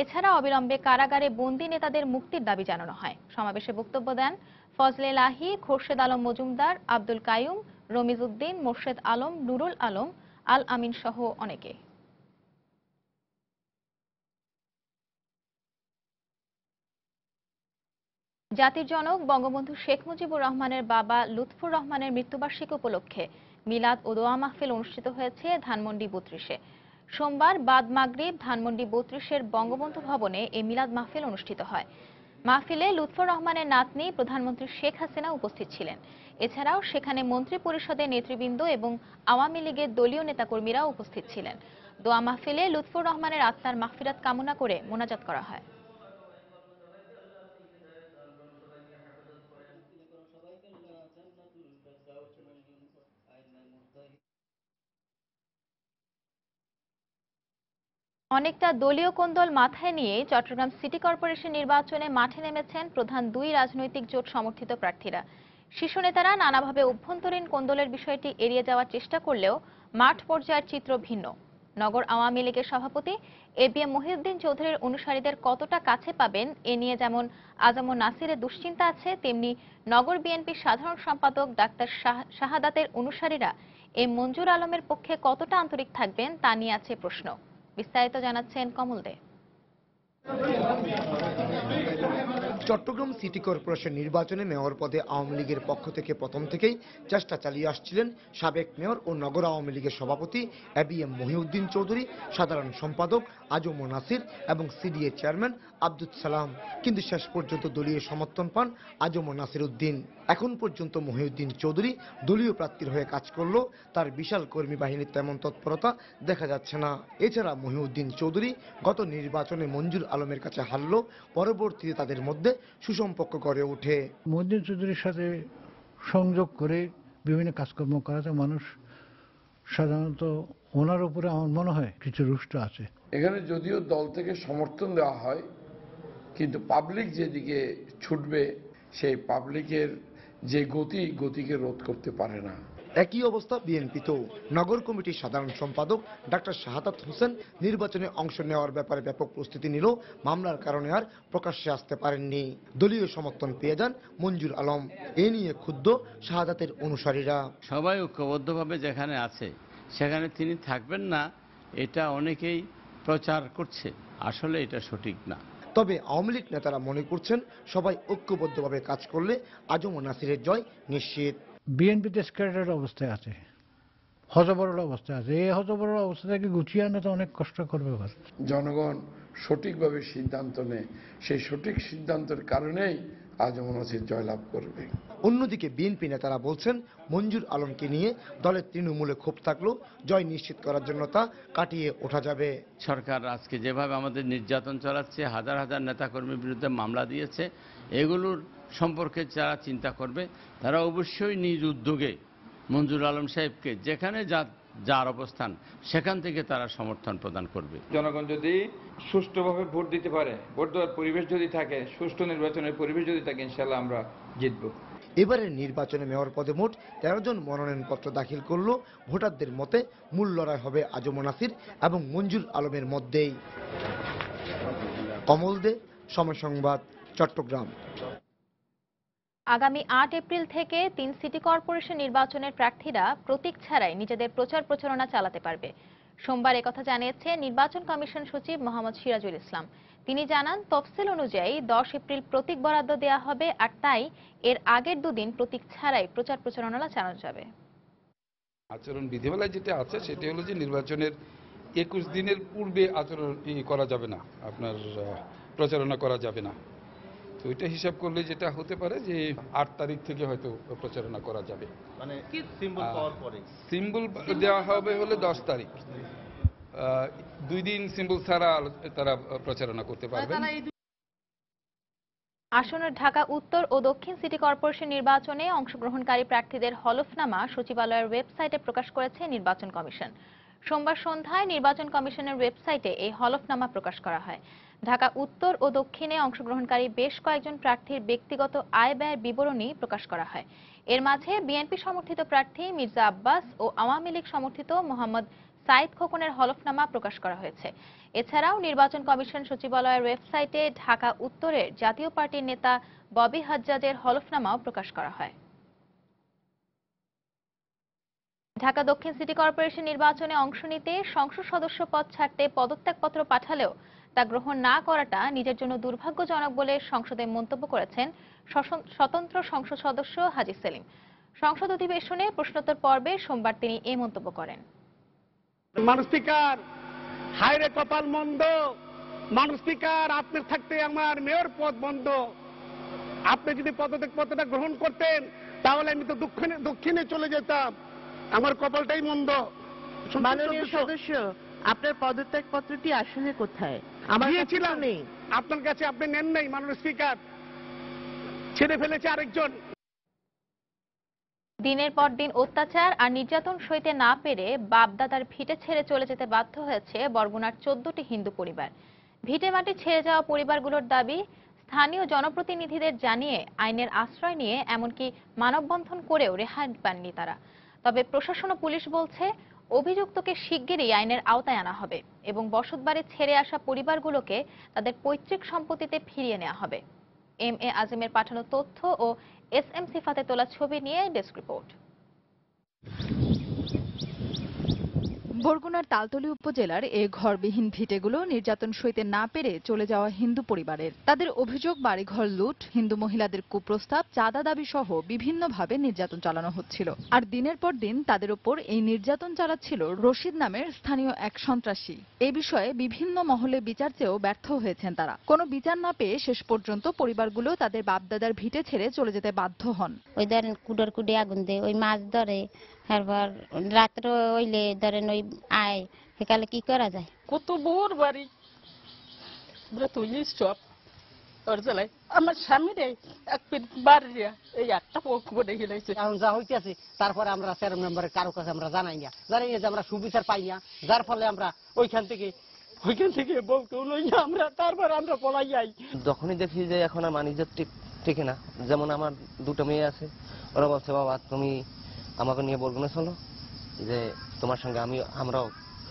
Speaker 1: এছাড়া অবিলম্বে কারাগারে বন্দী নেতাদের মুক্তির দাবি জানানো হয়। সমাবেশে বক্তব্য দেন ফজলে লাহি, খোরশেদ আলম মজুমদার, আব্দুল কাইয়ুম, রমিজ উদ্দিন, মোর্শেদ আলম, নুরুল আলম, আল আমিন সহ অনেকে। জাতির জনক বঙ্গবন্ধু শেখ মুজিবুর রহমানের বাবা লুৎফুর রহমানের মৃত্যুবার্ষিকী উপলক্ষে মিলাদ ও দোয়া মাহফিল অনুষ্ঠিত হয়েছে ধানমন্ডি ৩২-এ। সোমবার বাদ মাগরিব ধানমন্ডি ৩২-এর বঙ্গবন্ধু ভবনে এই মিলাদ মাহফিল অনুষ্ঠিত হয়। মাহফিলে লুৎফুর রহমানের নাতনি প্রধানমন্ত্রী শেখ হাসিনা উপস্থিত ছিলেন। এছাড়াও সেখানে মন্ত্রী পরিষদের নেতৃবৃন্দ এবং আওয়ামী লীগের দলীয় নেতাকর্মীরাও উপস্থিত ছিলেন। দোয়া মাহফিলে লুৎফুর রহমানের আত্মার মাগফিরাত কামনা করে মোনাজাত করা হয়। অনেকটা দলীয় কোন্দল মাথায় নিয়ে চট্টগ্রাম সিটি কর্পোরেশন নির্বাচনে মাঠে নেমেছেন প্রধান দুই রাজনৈতিক জোট সমর্থিত প্রার্থীরা। শীর্ষ নেতারা নানাভাবে অভ্যন্তরীণ কোন্দলের বিষয়টি এড়িয়ে যাওয়ার চেষ্টা করলেও মাঠ পর্যায়ের চিত্র ভিন্ন। নগর আওয়ামী লীগের সভাপতি এবিএম মহিউদ্দিন চৌধুরীর অনুসারীদের কতটা কাছে পাবেন এ নিয়ে যেমন আজমুন নাসিরের দুশ্চিন্তা আছে, তেমনি নগর বিএনপির সাধারণ সম্পাদক ডাক্তার শাহাদাতের অনুসারীরা এম মঞ্জুর আলমের পক্ষে কতটা আন্তরিক থাকবেন তা নিয়ে আছে প্রশ্ন। বিস্তারিত জানাচ্ছেন কমল দে।
Speaker 5: চট্টগ্রাম সিটি কর্পোরেশন নির্বাচনে মেয়র পদে আওয়ামী লীগের পক্ষ থেকে প্রথম থেকেই চেষ্টা চালিয়ে আসছিলেন সাবেক মেয়র ও নগর আওয়ামী লীগের সভাপতি এবিএম মহিউদ্দিন চৌধুরী, সাধারণ সম্পাদক আজমুন নাসির এবং সিডিএ চেয়ারম্যান আব্দুল সালাম। কিন্তু শেষ পর্যন্ত দলীয় সমর্থন পান আজমুন নাসির উদ্দিন। এখন পর্যন্ত মহিউদ্দিন চৌধুরী দলীয় প্রার্থীর হয়ে কাজ করলেও তার বিশাল কর্মী বাহিনীর তেমন তৎপরতা দেখা যাচ্ছে না। এছাড়া মহিউদ্দিন চৌধুরী গত নির্বাচনে মঞ্জুর আলমের কাছে হারলেও পরবর্তীতে তাদের মধ্যে সুসম্পর্ক গড়ে ওঠে।
Speaker 6: মহিউদ্দিন চৌধুরীর সাথে সংযোগ করে বিভিন্ন কাজকর্ম করাতে মানুষ সাধারণত ওনার উপরে আমার মনে হয় কিছু রুষ্ট আছে।
Speaker 7: এখানে যদিও দল থেকে সমর্থন দেওয়া হয়, কিন্তু পাবলিক যেদিকে ছুটবে সেই পাবলিকের যে গতিকে রোধ করতে পারে না।
Speaker 5: একই অবস্থা বিএনপিতেও। নগর কমিটির সাধারণ সম্পাদক ডাক্তার শাহাদাত হোসেন নির্বাচনে অংশ নেওয়ার ব্যাপারে ব্যাপক প্রস্তুতি নিলেও মামলার কারণে আর প্রকাশ্যে আসতে পারেননি। দলীয় সমর্থন পেয়ে যান মঞ্জুর আলম। এ নিয়ে ক্ষুব্ধ শাহাদাতের অনুসারীরা।
Speaker 24: সবাই ঐক্যবদ্ধভাবে যেখানে আছে সেখানে তিনি থাকবেন না, এটা অনেকেই প্রচার করছে, আসলে এটা সঠিক না।
Speaker 5: তবে আওয়ামী লীগ নেতারা মনে করছেন সবাই ঐক্যবদ্ধভাবে কাজ করলে আজমুন নাসিরের জয় নিশ্চিত।
Speaker 6: বিএনপিতে স্ক্যাটার্ড অবস্থায় আছে, হযবরল অবস্থায় আছে। এই হযবরল অবস্থা থেকে গুছিয়ে আনতে অনেক কষ্ট করবে।
Speaker 7: জনগণ সঠিকভাবে সিদ্ধান্ত নেয়, সেই সঠিক সিদ্ধান্তের কারণেই আজমুন নাসির জয়লাভ করবে।
Speaker 5: অন্যদিকে বিএনপি নেতারা বলছেন মঞ্জুর আলমকে নিয়ে দলের তৃণমূলে ক্ষোভ থাকলেও জয় নিশ্চিত করার জন্য তা কাটিয়ে ওঠা যাবে।
Speaker 24: সরকার আজকে যেভাবে আমাদের নির্যাতন চালাচ্ছে, হাজার হাজার নেতাকর্মীর বিরুদ্ধে মামলা দিয়েছে, এগুলোর সম্পর্কে যারা চিন্তা করবে তারা অবশ্যই নিজ উদ্যোগে মঞ্জুর আলম সাহেবকে যেখানে যার অবস্থান সেখান থেকে তারা সমর্থন প্রদান করবে।
Speaker 25: জনগণ যদি সুষ্ঠুভাবে ভোট দিতে পারে, ভোট দেওয়ার পরিবেশ যদি থাকে, সুষ্ঠু নির্বাচনের পরিবেশ যদি থাকে, ইনশাল্লাহ আমরা জিতব।
Speaker 5: এবারের নির্বাচনে মেয়র পদে মোট 13 জন মনোনয়নপত্র দাখিল করলেও ভোটারদের মতে মূল লড়াই হবে আজমুন নাসির এবং মঞ্জুর আলমের মধ্যেই। কমল দে, সময় সংবাদ, চট্টগ্রাম।
Speaker 1: আগামী 8 এপ্রিল থেকে 3 সিটি কর্পোরেশন নির্বাচনের প্রার্থীরা প্রতীক ছাড়াই নিজেদের প্রচার প্রচারণা চালাতে পারবে। সোমবার একথা জানিয়েছে নির্বাচন কমিশন সচিব মোহাম্মদ সিরাজুল ইসলাম। তিনি জানান, তফসিল অনুযায়ী 10 এপ্রিল প্রতীক বরাদ্দ দেওয়া হবে, আর তাই এর আগের দুদিন প্রতীক ছাড়াই প্রচার প্রচারণা চালানো যাবে।
Speaker 26: আচরণ বিধিমালায় যেটা আছে সেটা হলো যে নির্বাচনের 21 দিনের পূর্বে আচরণ করা যাবে না, আপনার প্রচারণা করা যাবে না। তো এটা হিসাব করলে যেটা হতে পারে যে 8 তারিখ থেকে হয়তো প্রচারণা করা যাবে। মানে সিম্বল পাওয়ার পরে সিম্বল দেওয়া হবে হলে 10 তারিখ, 2 দিন সিম্বল ছাড়া তারা প্রচারণা করতে পারবে।
Speaker 1: আসন্ন ঢাকা উত্তর ও দক্ষিণ সিটি কর্পোরেশন নির্বাচনে অংশগ্রহণকারী প্রার্থীদের হলফনামা সচিবালয়ের ওয়েবসাইটে প্রকাশ করেছে নির্বাচন কমিশন। সোমবার সন্ধ্যায় নির্বাচন কমিশনের ওয়েবসাইটে এই হলফনামা প্রকাশ করা হয়। ঢাকা উত্তর ও দক্ষিণে অংশগ্রহণকারী বেশ কয়েকজন প্রার্থীর ব্যক্তিগত আয় ব্যয়ের বিবরণী প্রকাশ করা হয়। এর মাঝে বিএনপি সমর্থিত প্রার্থী মির্জা আব্বাস ও আওয়ামী লীগ সমর্থিত মোহাম্মদ সাইদ খোকনের হলফনামা প্রকাশ করা হয়েছে। এছাড়াও নির্বাচন কমিশন সচিবালয়ের ওয়েবসাইটে ঢাকা উত্তরের জাতীয় পার্টির নেতা ববি হাজ্জাজের হলফনামাও প্রকাশ করা হয়। ঢাকা দক্ষিণ সিটি কর্পোরেশন নির্বাচনে অংশ নিতে সংসদ সদস্য পদ ছাড়তে পদত্যাগপত্র পাঠালেও তা গ্রহণ না করাটা নিজের জন্য দুর্ভাগ্যজনক বলে সংসদে মন্তব্য করেছেন স্বতন্ত্র সংসদ সদস্য হাজী সেলিম। সংসদ অধিবেশনে প্রশ্নোত্তর পর্বে সোমবার তিনি এই মন্তব্য করেন।
Speaker 4: মানুষ স্পিকার, হায়রে কপাল মন্দ, মানুষ স্পিকার আপনার থাকতে আমার মেয়র পদ বন্ধ। আপনি যদি পদটা গ্রহণ করতেন তাহলে আমি তো দক্ষিণে চলে যেতাম, আমার কপালটাই মন্দ।
Speaker 8: মাননীয় সদস্য, আপনার পদত্যাগ পত্রটি আসলে কোথায়? আমার
Speaker 4: দিয়েছিলাম নেই আপনার কাছে, আপনি নেন নাই মাননীয় স্পিকার, ছেড়ে ফেলেছে আরেকজন।
Speaker 1: দিনের পর দিন অত্যাচার আর নির্যাতন সইতে না পেরে বাপদাদার ভিটে ছেড়ে চলে যেতে বাধ্য হয়েছে বরগুনার 14টি হিন্দু পরিবার। ভিটে মাটি ছেড়ে যাওয়া পরিবারগুলোর দাবি, স্থানীয় জনপ্রতিনিধিদের জানিয়ে আইনের আশ্রয় নিয়ে এমনকি মানববন্ধন করেও রেহাই পাননি তারা। তবে প্রশাসন ও পুলিশ বলছে অভিযুক্তকে শিগগিরই আইনের আওতায় আনা হবে এবং বসতবাড়ি ছেড়ে আসা পরিবারগুলোকে তাদের পৈতৃক সম্পত্তিতে ফিরিয়ে নেওয়া হবে। এম এ আজিমের পাঠানো তথ্য ও এস এম সিফাতে তোলা ছবি নিয়ে ডেস্ক রিপোর্ট।
Speaker 21: বরগুনার তালতলী উপজেলার এই ঘরবিহীন ভিটেগুলো নির্যাতন সইতে না পেরে চলে যাওয়া হিন্দু পরিবারের। তাদের অভিযোগ, বাড়িঘর লুট, হিন্দু মহিলাদের কুপ্রস্তাব, চাঁদা দাবি সহ বিভিন্নভাবে নির্যাতন চালানো হচ্ছিল। আর দিনের পর দিন তাদের উপর এই নির্যাতন চালাচ্ছিল রশিদ নামের স্থানীয় এক সন্ত্রাসী। এই বিষয়ে বিভিন্ন মহলে বিচার চেয়েও ব্যর্থ হয়েছেন তারা। কোনো বিচার না পেয়ে শেষ পর্যন্ত পরিবারগুলো তাদের বাপদাদার ভিটে ছেড়ে চলে যেতে বাধ্য হন।
Speaker 9: ওই ধরেন কুডর কুডে আগুন দেয়, ওই মাছ ধরে, তারপর রাত্রে ওইলে ধরেন ওই আয়, সেকালে কি করা যায়?
Speaker 8: কত বোর বাড়ি তুই সব ওর জ্বালাই আমার স্বামীরে এক পিট বাড়িয়া এই একটা পোক করে গেলেছে।
Speaker 10: এখন যা হইতেছে তারপরে আমরা চেয়ার মেম্বারের কারো কাছে আমরা জানাই না যে আমরা সুবিচার পাই না, যার ফলে আমরা ওইখান থেকে বউকে লইয়া আমরা তারপর আমরা পলাই যাই।
Speaker 12: যখনই দেখি যে এখন আর মানিজ্য ঠিক না, যেমন আমার দুটো মেয়ে আছে, ওরা বলছে বাবা তুমি আমাকে নিয়ে বরগুনা চলো, যে তোমার সঙ্গে আমরাও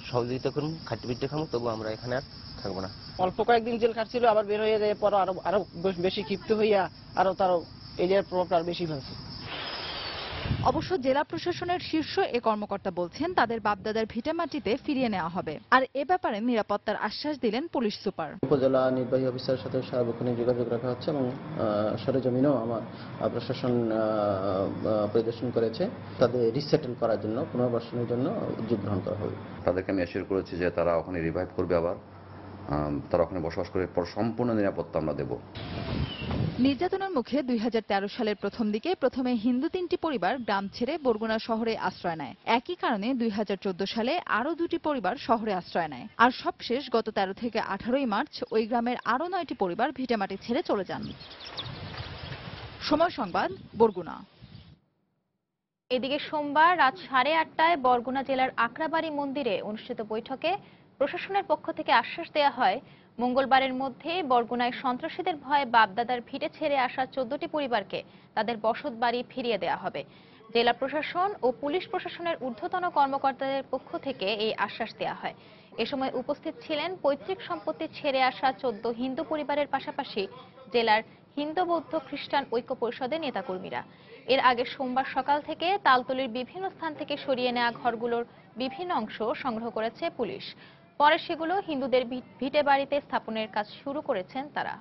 Speaker 12: সহযোগিতা করবো, খাটি পিঠে খাবো, তবু আমরা এখানে আর থাকবো না।
Speaker 10: অল্প কয়েকদিন জেল খাটছিল, আবার বের হয়ে যায়, পর আরো বেশি ক্ষিপ্ত হইয়া তারও এরিয়ার প্রভাবটা আর বেশি ফেলছে।
Speaker 21: অবশ্য জেলা প্রশাসনের শীর্ষ এ কর্মকর্তা বলছেন তাদের বাপদাদার ভিটেমাটিতে ফিরিয়ে নেওয়া হবে। আর এ ব্যাপারে নিরাপত্তার আশ্বাস দিলেন পুলিশ সুপার।
Speaker 13: উপজেলা নির্বাহী অফিসারের সাথে সার্বক্ষণিক যোগাযোগ রাখা হচ্ছে এবং সরেজমিনেও আমার প্রশাসন পরিদর্শন করেছে, তাদের রিসেটেল করার জন্য, পুনর্বাসনের জন্য উদ্যোগ গ্রহণ করা হবে।
Speaker 27: তাদেরকে আমি অ্যাসিওর করেছি যে তারা ওখানে রিভাইভ করবে, আবার তারা ওখানে বসবাস করে সম্পূর্ণ নিরাপত্তা আমরা দেব।
Speaker 21: নির্যাতনের মুখে 2013 সালের প্রথম দিকে প্রথমে হিন্দু 3টি পরিবার গ্রাম ছেড়ে বরগুনা শহরে আশ্রয় নেয়। একই কারণে 2014 সালে আরো 2টি পরিবার শহরে আশ্রয় নেয়। আর সবশেষ গত 13 থেকে 18 মার্চ ওই গ্রামের আরো 9টি পরিবার ভিটেমাটি ছেড়ে চলে যান। সময় সংবাদ, বরগুনা।
Speaker 1: এদিকে সোমবার রাত 8:30টায় বরগুনা জেলার আকরাবাড়ি মন্দিরে অনুষ্ঠিত বৈঠকে প্রশাসনের পক্ষ থেকে আশ্বাস দেওয়া হয়, মঙ্গলবারের মধ্যে বরগুনায় সন্ত্রাসীদের ভয়ে বাপদাদার ভিটে ছেড়ে আসা 14টি পরিবারকে তাদের বসত বাড়ি ফিরিয়ে দেওয়া হবে। জেলা প্রশাসন ও পুলিশ প্রশাসনের ঊর্ধ্বতন কর্মকর্তাদের পক্ষ থেকে এই আশ্বাস দেওয়া হয়। এ সময় উপস্থিত ছিলেন পৈতৃক সম্পত্তি ছেড়ে আসা 14 হিন্দু পরিবারের পাশাপাশি জেলার হিন্দু বৌদ্ধ খ্রিস্টান ঐক্য পরিষদের নেতাকর্মীরা। এর আগে সোমবার সকাল থেকে তালতলীর বিভিন্ন স্থান থেকে সরিয়ে নেওয়া ঘরগুলোর বিভিন্ন অংশ সংগ্রহ করেছে পুলিশ। পরে সেগুলো হিন্দুদের ভিটে বাড়িতে স্থাপনের কাজ শুরু করেছেন তারা।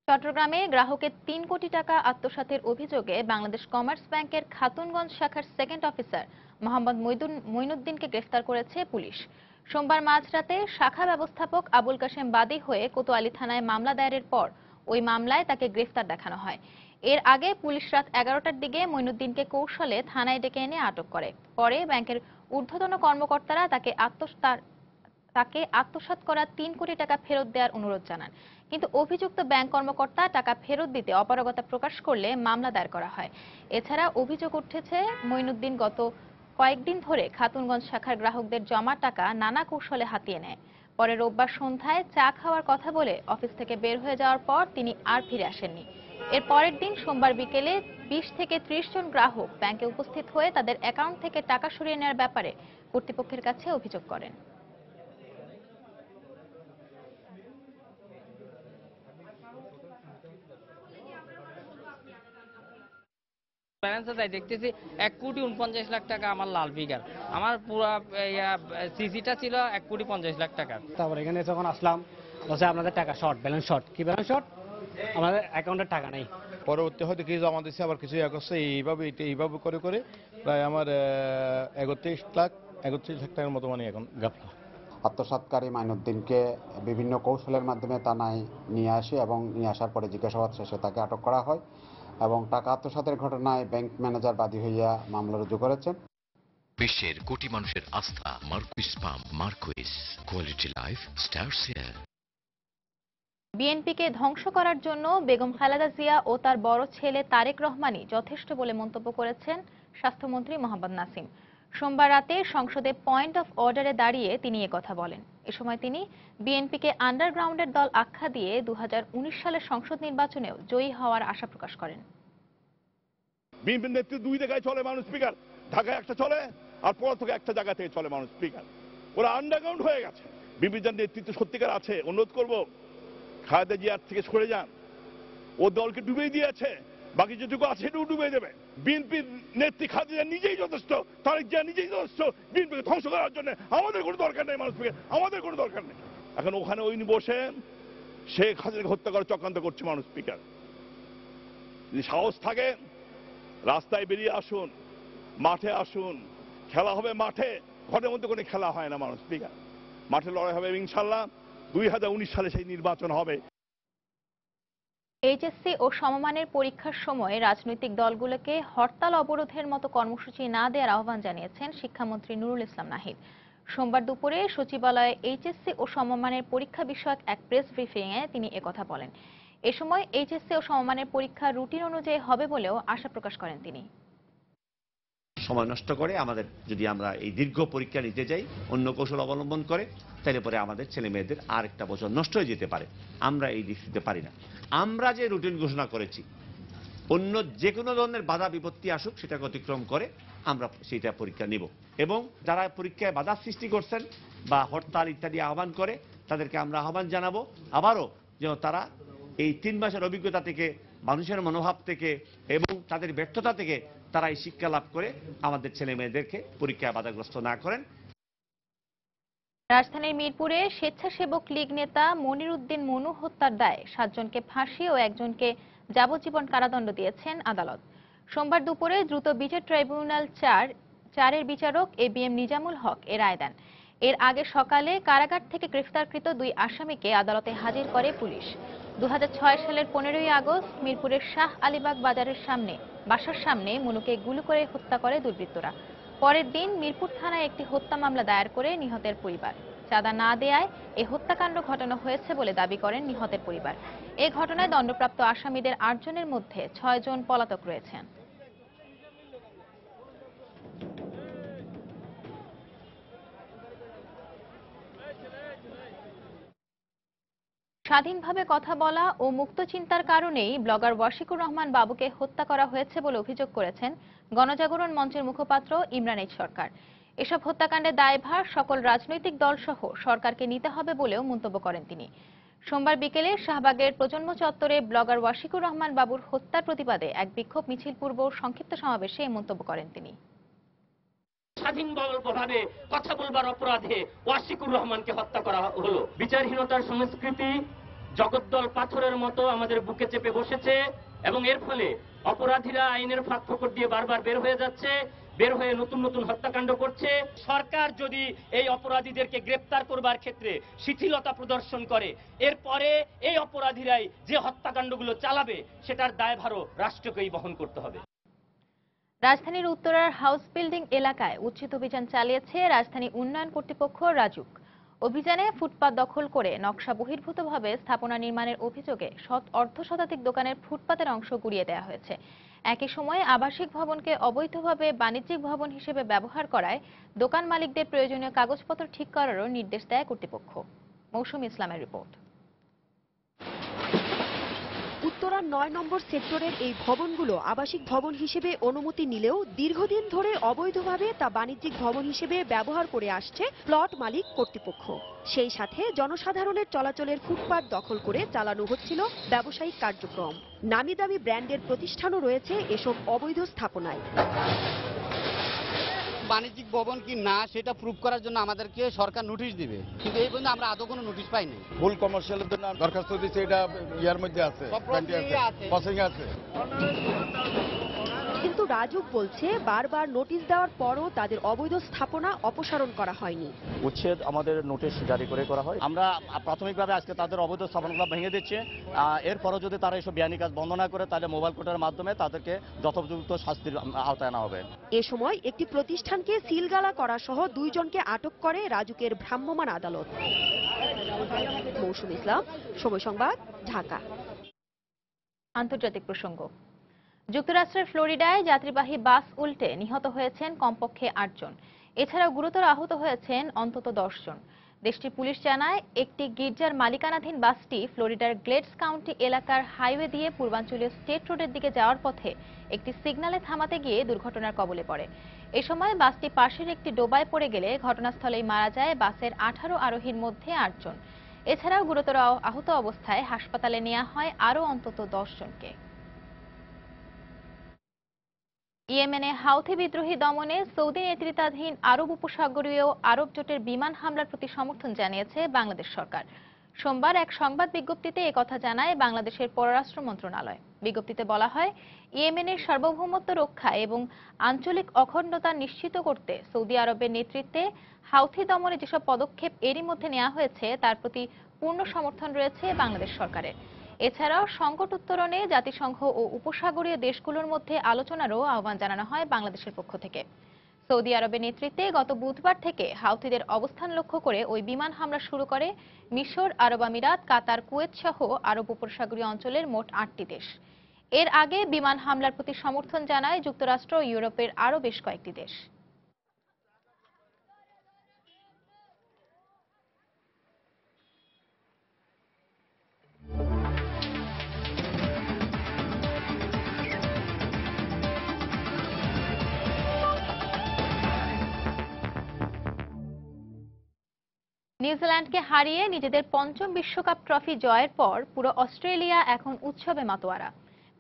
Speaker 1: চট্টগ্রামে গ্রাহকের 3 কোটি টাকা আত্মসাতের অভিযোগে বাংলাদেশ কমার্স ব্যাংকের খাতুনগঞ্জ শাখার সেকেন্ড অফিসার মোহাম্মদ মঈনুদ্দিনকে গ্রেফতার করেছে পুলিশ। সোমবার মাঝরাতে শাখা ব্যবস্থাপক আবুল কাশেম বাদী হয়ে কোতোয়ালি থানায় মামলা দায়েরের পর ওই মামলায় তাকে গ্রেফতার দেখানো হয়। এর আগে পুলিশ রাত 11টার দিকে মঈনুদ্দিনকে কৌশলে থানায় ডেকে এনে আটক করে। পরে ব্যাংকের ঊর্ধ্বতন কর্মকর্তারা তাকে আত্মসাৎ করা 3 কোটি টাকা ফেরত দেওয়ার অনুরোধ জানান, কিন্তু অভিযুক্ত ব্যাংক কর্মকর্তা টাকা ফেরত দিতে অপারগতা প্রকাশ করলে মামলা দায়ের করা হয়। এছাড়া অভিযোগ উঠেছে মঈনুদ্দিন গত কয়েকদিন ধরে খাতুনগঞ্জ শাখার গ্রাহকদের জমা টাকা নানা কৌশলে হাতিয়ে নেয়। পরে রোববার সন্ধ্যায় চা খাওয়ার কথা বলে অফিস থেকে বের হয়ে যাওয়ার পর তিনি আর ফিরে আসেননি। এর পরের দিন সোমবার বিকেলে 20 থেকে 30 জন গ্রাহক ব্যাংকে উপস্থিত হয়ে তাদের অ্যাকাউন্ট থেকে টাকা সরিয়ে নেওয়ার ব্যাপারে কর্তৃপক্ষের কাছে অভিযোগ করেন।
Speaker 11: ব্যালেন্সে যাই দেখতেছি 1,49,00,000 টাকা আমার লাল ফিগার, আমার পুরো সিসিটা ছিল 1,50,00,000 টাকা।
Speaker 10: তারপর এখানে যখন আসলাম বলছে আপনাদের টাকা শর্ট, ব্যালেন্স শর্ট। কি ব্যালেন্স শর্ট? আমাদের অ্যাকাউন্টে টাকা নেই।
Speaker 14: পরবর্তী হয়তো কিছু জমা দিচ্ছে, আবার কিছু করছে, এইভাবে করে করে প্রায় আমার 31 লাখ টাকার মতো মানে এখন গাফলা।
Speaker 15: আত্মসাৎকারী মাইনুদ্দিনকে বিভিন্ন কৌশলের মাধ্যমে থানায় নিয়ে আসে এবং নিয়ে আসার পরে জিজ্ঞাসাবাদ শেষে তাকে আটক করা হয় এবং টাকা আত্মসাতের ঘটনায় ব্যাংক ম্যানেজার বাদী হইয়া মামলা রুজু করেছেন।
Speaker 16: বিশ্বের কোটি মানুষের আস্থা Marquis palm, Marquis quality life starts here.
Speaker 1: বিএনপিকে ধ্বংস করার জন্য বেগম খালেদা জিয়া ও তার বড় ছেলে তারেক রহমানই যথেষ্ট বলে মন্তব্য করেছেন স্বাস্থ্যমন্ত্রী মোহাম্মদ নাসিম। সোমবার রাতে সংসদে পয়েন্ট অফ অর্ডারে দাঁড়িয়ে তিনি একথা বলেন। এ সময় তিনি বিএনপিকে আন্ডারগ্রাউন্ডের দল আখ্যা দিয়ে 2019 সালের সংসদ নির্বাচনেও জয়ী হওয়ার আশা প্রকাশ করেন।
Speaker 4: বিএনপির নেতৃত্ব দুই জায়গায় চলে মানুষ স্পিকার, ঢাকায় একটা চলে আর পর থেকে একটা জায়গা থেকে চলে মানুষ স্পিকার। ওরা আন্ডারগ্রাউন্ড হয়ে গেছে। বিএনপির নেতৃত্ব সত্যিকার আছে, অনুরোধ করব খালেদা জিয়ার থেকে সরে যান। ও দলকে ডুবিয়ে দিয়েছে, বাকি যেটুকু আছে সেটুকু ডুবিয়ে দেবে। বিএনপির নেত্রী খালেদা জিয়া নিজেই যথেষ্ট, তারেক জিয়া নিজেই যথেষ্ট বিএনপিকে ধ্বংস করার জন্য। আমাদের কোনো দরকার নেই মানুষ স্পিকার, আমাদের কোনো দরকার নেই। এখন ওখানে ওই বসে শেখ হাসিনাকে হত্যা করার চক্রান্ত করছে মানুষ স্পিকার। যদি সাহস থাকে রাস্তায় বেরিয়ে আসুন, মাঠে আসুন, খেলা হবে মাঠে, ঘরের মধ্যে কোনো খেলা হয় না মানুষ স্পিকার। মাঠে লড়াই হবে ইনশাল্লাহ। 2019 সালে সেই নির্বাচন হবে।
Speaker 1: এইচএসসি ও সমমানের পরীক্ষার সময় রাজনৈতিক দলগুলোকে হরতাল অবরোধের মতো কর্মসূচি না দেওয়ার আহ্বান জানিয়েছেন শিক্ষামন্ত্রী নুরুল ইসলাম নাহিদ। সোমবার দুপুরে সচিবালয়ে এইচএসসি ও সমমানের পরীক্ষা বিষয়ক এক প্রেস ব্রিফিংয়ে তিনি একথা বলেন। এ সময় এইচএসসি ও সমমানের পরীক্ষা রুটিন অনুযায়ী হবে বলেও আশা প্রকাশ করেন তিনি।
Speaker 17: সময় নষ্ট করে আমাদের যদি আমরা এই দীর্ঘ পরীক্ষা নিতে যাই অন্য কৌশল অবলম্বন করে, তাহলে পরে আমাদের ছেলে মেয়েদের আর একটা বছর নষ্ট হয়ে যেতে পারে। আমরা এই দিক দিতে পারি না। আমরা যে রুটিন ঘোষণা করেছি, অন্য যে কোনো ধরনের বাধা বিপত্তি আসুক সেটাকে অতিক্রম করে আমরা সেইটা পরীক্ষা নিব। এবং যারা পরীক্ষায় বাধা সৃষ্টি করছেন বা হরতাল ইত্যাদি আহ্বান করে তাদেরকে আমরা আহ্বান জানাবো আবারও যেন তারা এই 3 মাসের অভিজ্ঞতা থেকে, মানুষের মনোভাব থেকে এবং তাদের ব্যর্থতা থেকে তারা এই শিক্ষা লাভ করে আমাদের ছেলে মেয়েদেরকে পরীক্ষায় বাধাগ্রস্ত না করেন।
Speaker 1: রাজধানীর মিরপুরে স্বেচ্ছাসেবক লীগ নেতা মনির উদ্দিন মনু হত্যার দায়ে 7 জনকে ফাঁসি ও 1 জনকে যাবজ্জীবন কারাদণ্ড দিয়েছেন আদালত। সোমবার দুপুরে দ্রুত বিচার ট্রাইব্যুনাল 4-এর বিচারক এবিএম নিজামুল হক এর রায় দেন। এর আগে সকালে কারাগার থেকে গ্রেফতারকৃত 2 আসামিকে আদালতে হাজির করে পুলিশ। 2006 সালের 15ই আগস্ট মিরপুরের শাহ আলীবাগ বাসার সামনে মনুকে গুলি করে হত্যা করে দুর্বৃত্তরা। পরের দিন মিরপুর থানায় একটি হত্যা মামলা দায়ের করে নিহতের পরিবার। চাঁদা না দেয়ায় এই হত্যাকাণ্ড ঘটানো হয়েছে বলে দাবি করেন নিহতের পরিবার। এই ঘটনায় দণ্ডপ্রাপ্ত আসামিদের 8 জনের মধ্যে 6 জন পলাতক রয়েছেন। স্বাধীনভাবে কথা বলা ও মুক্ত চিন্তার কারণেই ব্লগার ওয়াশিকুর রহমান বাবুকে হত্যা করা হয়েছে বলে অভিযোগ করেছেন গণজাগরণ মঞ্চের মুখপাত্র ইমরান এইচ সরকার। এসব হত্যাকাণ্ডের দায়ভার সকল রাজনৈতিক দল সহ সরকারকে নিতে হবে বলেও মন্তব্য করেন তিনি। সোমবার বিকেলে শাহবাগের প্রজন্ম চত্বরে ব্লগার ওয়াশিকুর রহমান বাবুর হত্যার প্রতিবাদে এক বিক্ষোভ মিছিল পূর্ব সংক্ষিপ্ত সমাবেশে এই মন্তব্য করেন তিনি।
Speaker 18: স্বাধীনভাবে কথা বলবার অপরাধে ওয়াশিকুর রহমানকে হত্যা করা হলো। বিচারহীনতার সংস্কৃতি জগদ্দল পাথরের মতো আমাদের বুকে চেপে বসেছে এবং এর ফলে অপরাধীরা আইনের ফাঁক ফোকর দিয়ে বারবার বের হয়ে যাচ্ছে, বের হয়ে নতুন নতুন হত্যাকাণ্ড করছে। সরকার যদি এই অপরাধীদেরকে গ্রেপ্তার করবার ক্ষেত্রে শিথিলতা প্রদর্শন করে, এরপরে এই অপরাধীরাই যে হত্যাকাণ্ডগুলো চালাবে সেটার দায়ভারও রাষ্ট্রকেই বহন করতে হবে।
Speaker 1: রাজধানীর উত্তরার হাউস বিল্ডিং এলাকায় উচ্ছেদ অভিযান চালিয়েছে রাজধানী উন্নয়ন কর্তৃপক্ষ রাজুক। অভিযানে ফুটপাত দখল করে নকশা বহির্ভূতভাবে স্থাপনা নির্মাণের অভিযোগে অর্ধশতাধিক দোকানের ফুটপাতের অংশ গুড়িয়ে দেওয়া হয়েছে। একই সময়ে আবাসিক ভবনকে অবৈধভাবে বাণিজ্যিক ভবন হিসেবে ব্যবহার করায় দোকান মালিকদের প্রয়োজনীয় কাগজপত্র ঠিক করারও নির্দেশ দেয় কর্তৃপক্ষ। মৌসুমী ইসলামের রিপোর্ট।
Speaker 21: উত্তরা
Speaker 2: 9 নম্বর সেক্টরের এই ভবনগুলো আবাসিক ভবন হিসেবে অনুমতি নিলেও দীর্ঘদিন ধরে অবৈধভাবে তা বাণিজ্যিক ভবন হিসেবে ব্যবহার করে আসছে প্লট মালিক কর্তৃপক্ষ। সেই সাথে জনসাধারণের চলাচলের ফুটপাত দখল করে চালানো হচ্ছিল ব্যবসায়িক কার্যক্রম। নামি দামি ব্র্যান্ডের প্রতিষ্ঠানও রয়েছে এসব অবৈধ স্থাপনায়।
Speaker 10: বাণিজ্যিক ভবন কি না সেটা প্রুভ করার জন্য আমাদেরকে সরকার নোটিশ দিবে, কিন্তু এই পর্যন্ত আমরা আদৌ কোনো নোটিশ পাইনি।
Speaker 14: ফুল কমার্শিয়ালের জন্য দরখাস্ত দিচ্ছে, এটা ইয়ার মধ্যে আছে, আছে।
Speaker 2: কিন্তু রাজুক বলছে বারবার নোটিশ দেওয়ার পরও তাদের অবৈধ স্থাপনা অপসারণ করা হয়নি।
Speaker 3: উচ্ছেদ আমাদের নোটিশ জারি করে করা হয়। আমরা প্রাথমিকভাবে আজকে তাদের অবৈধ স্থাপনাগুলো ভেঙে দিচ্ছি। এরপরও যদি তারা এসব বেআইনি কাজ বন্ধ না করে তাহলে মোবাইল কোর্টের মাধ্যমে তাদেরকে যথোপযুক্ত শাস্তির আওতায় আনা হবে।
Speaker 2: এ সময় একটি প্রতিষ্ঠানকে সিলগালা করা সহ 2 জনকে আটক করে রাজুকের ভ্রাম্যমাণ আদালত। মৌসুম ইসলাম, সময় সংবাদ, ঢাকা।
Speaker 1: আন্তর্জাতিক প্রসঙ্গ। যুক্তরাষ্ট্রের ফ্লোরিডায় যাত্রীবাহী বাস উল্টে নিহত হয়েছেন কমপক্ষে 8 জন। এছাড়াও গুরুতর আহত হয়েছেন অন্তত 10 জন। দেশটির পুলিশ জানায় একটি গির্জার মালিকানাধীন বাসটি ফ্লোরিডার গ্লেডস কাউন্টি এলাকার হাইওয়ে দিয়ে পূর্বাঞ্চলীয় স্টেট রোডের দিকে যাওয়ার পথে একটি সিগন্যালে থামাতে গিয়ে দুর্ঘটনার কবলে পড়ে। এ সময় বাসটি পাশের একটি ডোবায় পড়ে গেলে ঘটনাস্থলেই মারা যায় বাসের 18 আরোহীর মধ্যে 8 জন। এছাড়াও গুরুতর আহত অবস্থায় হাসপাতালে নেওয়া হয় আরও অন্তত 10 জনকে। ইয়েমেনে হাউথি বিদ্রোহী দমনে সৌদি নেতৃত্বাধীন আরব উপসাগরীয় আরব জোটের বিমান হামলার প্রতি সমর্থন জানিয়েছে বাংলাদেশ সরকার। সোমবার এক সংবাদ বিজ্ঞপ্তিতে একথা জানায় বাংলাদেশের পররাষ্ট্র মন্ত্রণালয়। বিজ্ঞপ্তিতে বলা হয়, ইয়েমেনের সার্বভৌমত্ব রক্ষা এবং আঞ্চলিক অখণ্ডতা নিশ্চিত করতে সৌদি আরবের নেতৃত্বে হাউথি দমনে যেসব পদক্ষেপ এরই মধ্যে নেওয়া হয়েছে তার প্রতি পূর্ণ সমর্থন রয়েছে বাংলাদেশ সরকারের। এছাড়াও সংকট উত্তরণে জাতিসংঘ ও উপসাগরীয় দেশগুলোর মধ্যে আলোচনারও আহ্বান জানানো হয় বাংলাদেশের পক্ষ থেকে। সৌদি আরবের নেতৃত্বে গত বুধবার থেকে হাউথিদের অবস্থান লক্ষ্য করে ওই বিমান হামলা শুরু করে মিশর, আরব আমিরাত, কাতার, কুয়েত সহ আরব উপসাগরীয় অঞ্চলের মোট 8টি দেশ। এর আগে বিমান হামলার প্রতি সমর্থন জানায় যুক্তরাষ্ট্র ও ইউরোপের আরও বেশ কয়েকটি দেশ। নিউজিল্যান্ডকে হারিয়ে নিজেদের 5ম বিশ্বকাপ ট্রফি জয়ের পর পুরো অস্ট্রেলিয়া এখন উৎসবে মাতোয়ারা।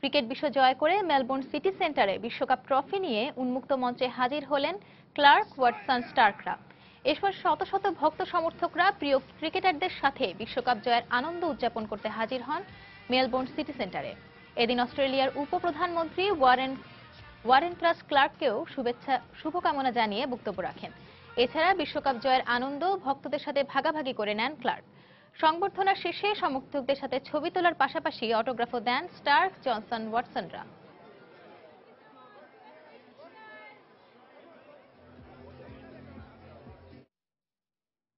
Speaker 1: ক্রিকেট বিশ্ব জয় করে মেলবোর্ন সিটি সেন্টারে বিশ্বকাপ ট্রফি নিয়ে উন্মুক্ত মঞ্চে হাজির হলেন ক্লার্ক, ওয়াটসন, স্টার্করা। এরপর শত শত ভক্ত সমর্থকরা প্রিয় ক্রিকেটারদের সাথে বিশ্বকাপ জয়ের আনন্দ উদযাপন করতে হাজির হন মেলবোর্ন সিটি সেন্টারে। এদিন অস্ট্রেলিয়ার উপপ্রধানমন্ত্রী ওয়ারেন ট্রাস ক্লার্ককেও শুভকামনা জানিয়ে বক্তব্য রাখেন। এছাড়া বিশ্বকাপ জয়ের আনন্দ ভক্তদের সাথে ভাগাভাগি করে নেন ক্লার্ক। সংবর্ধনা শেষে সমর্থকদের সাথে ছবি তোলার পাশাপাশি অটোগ্রাফও দেন স্টার্ক, জনসন, ওয়াটসনরা।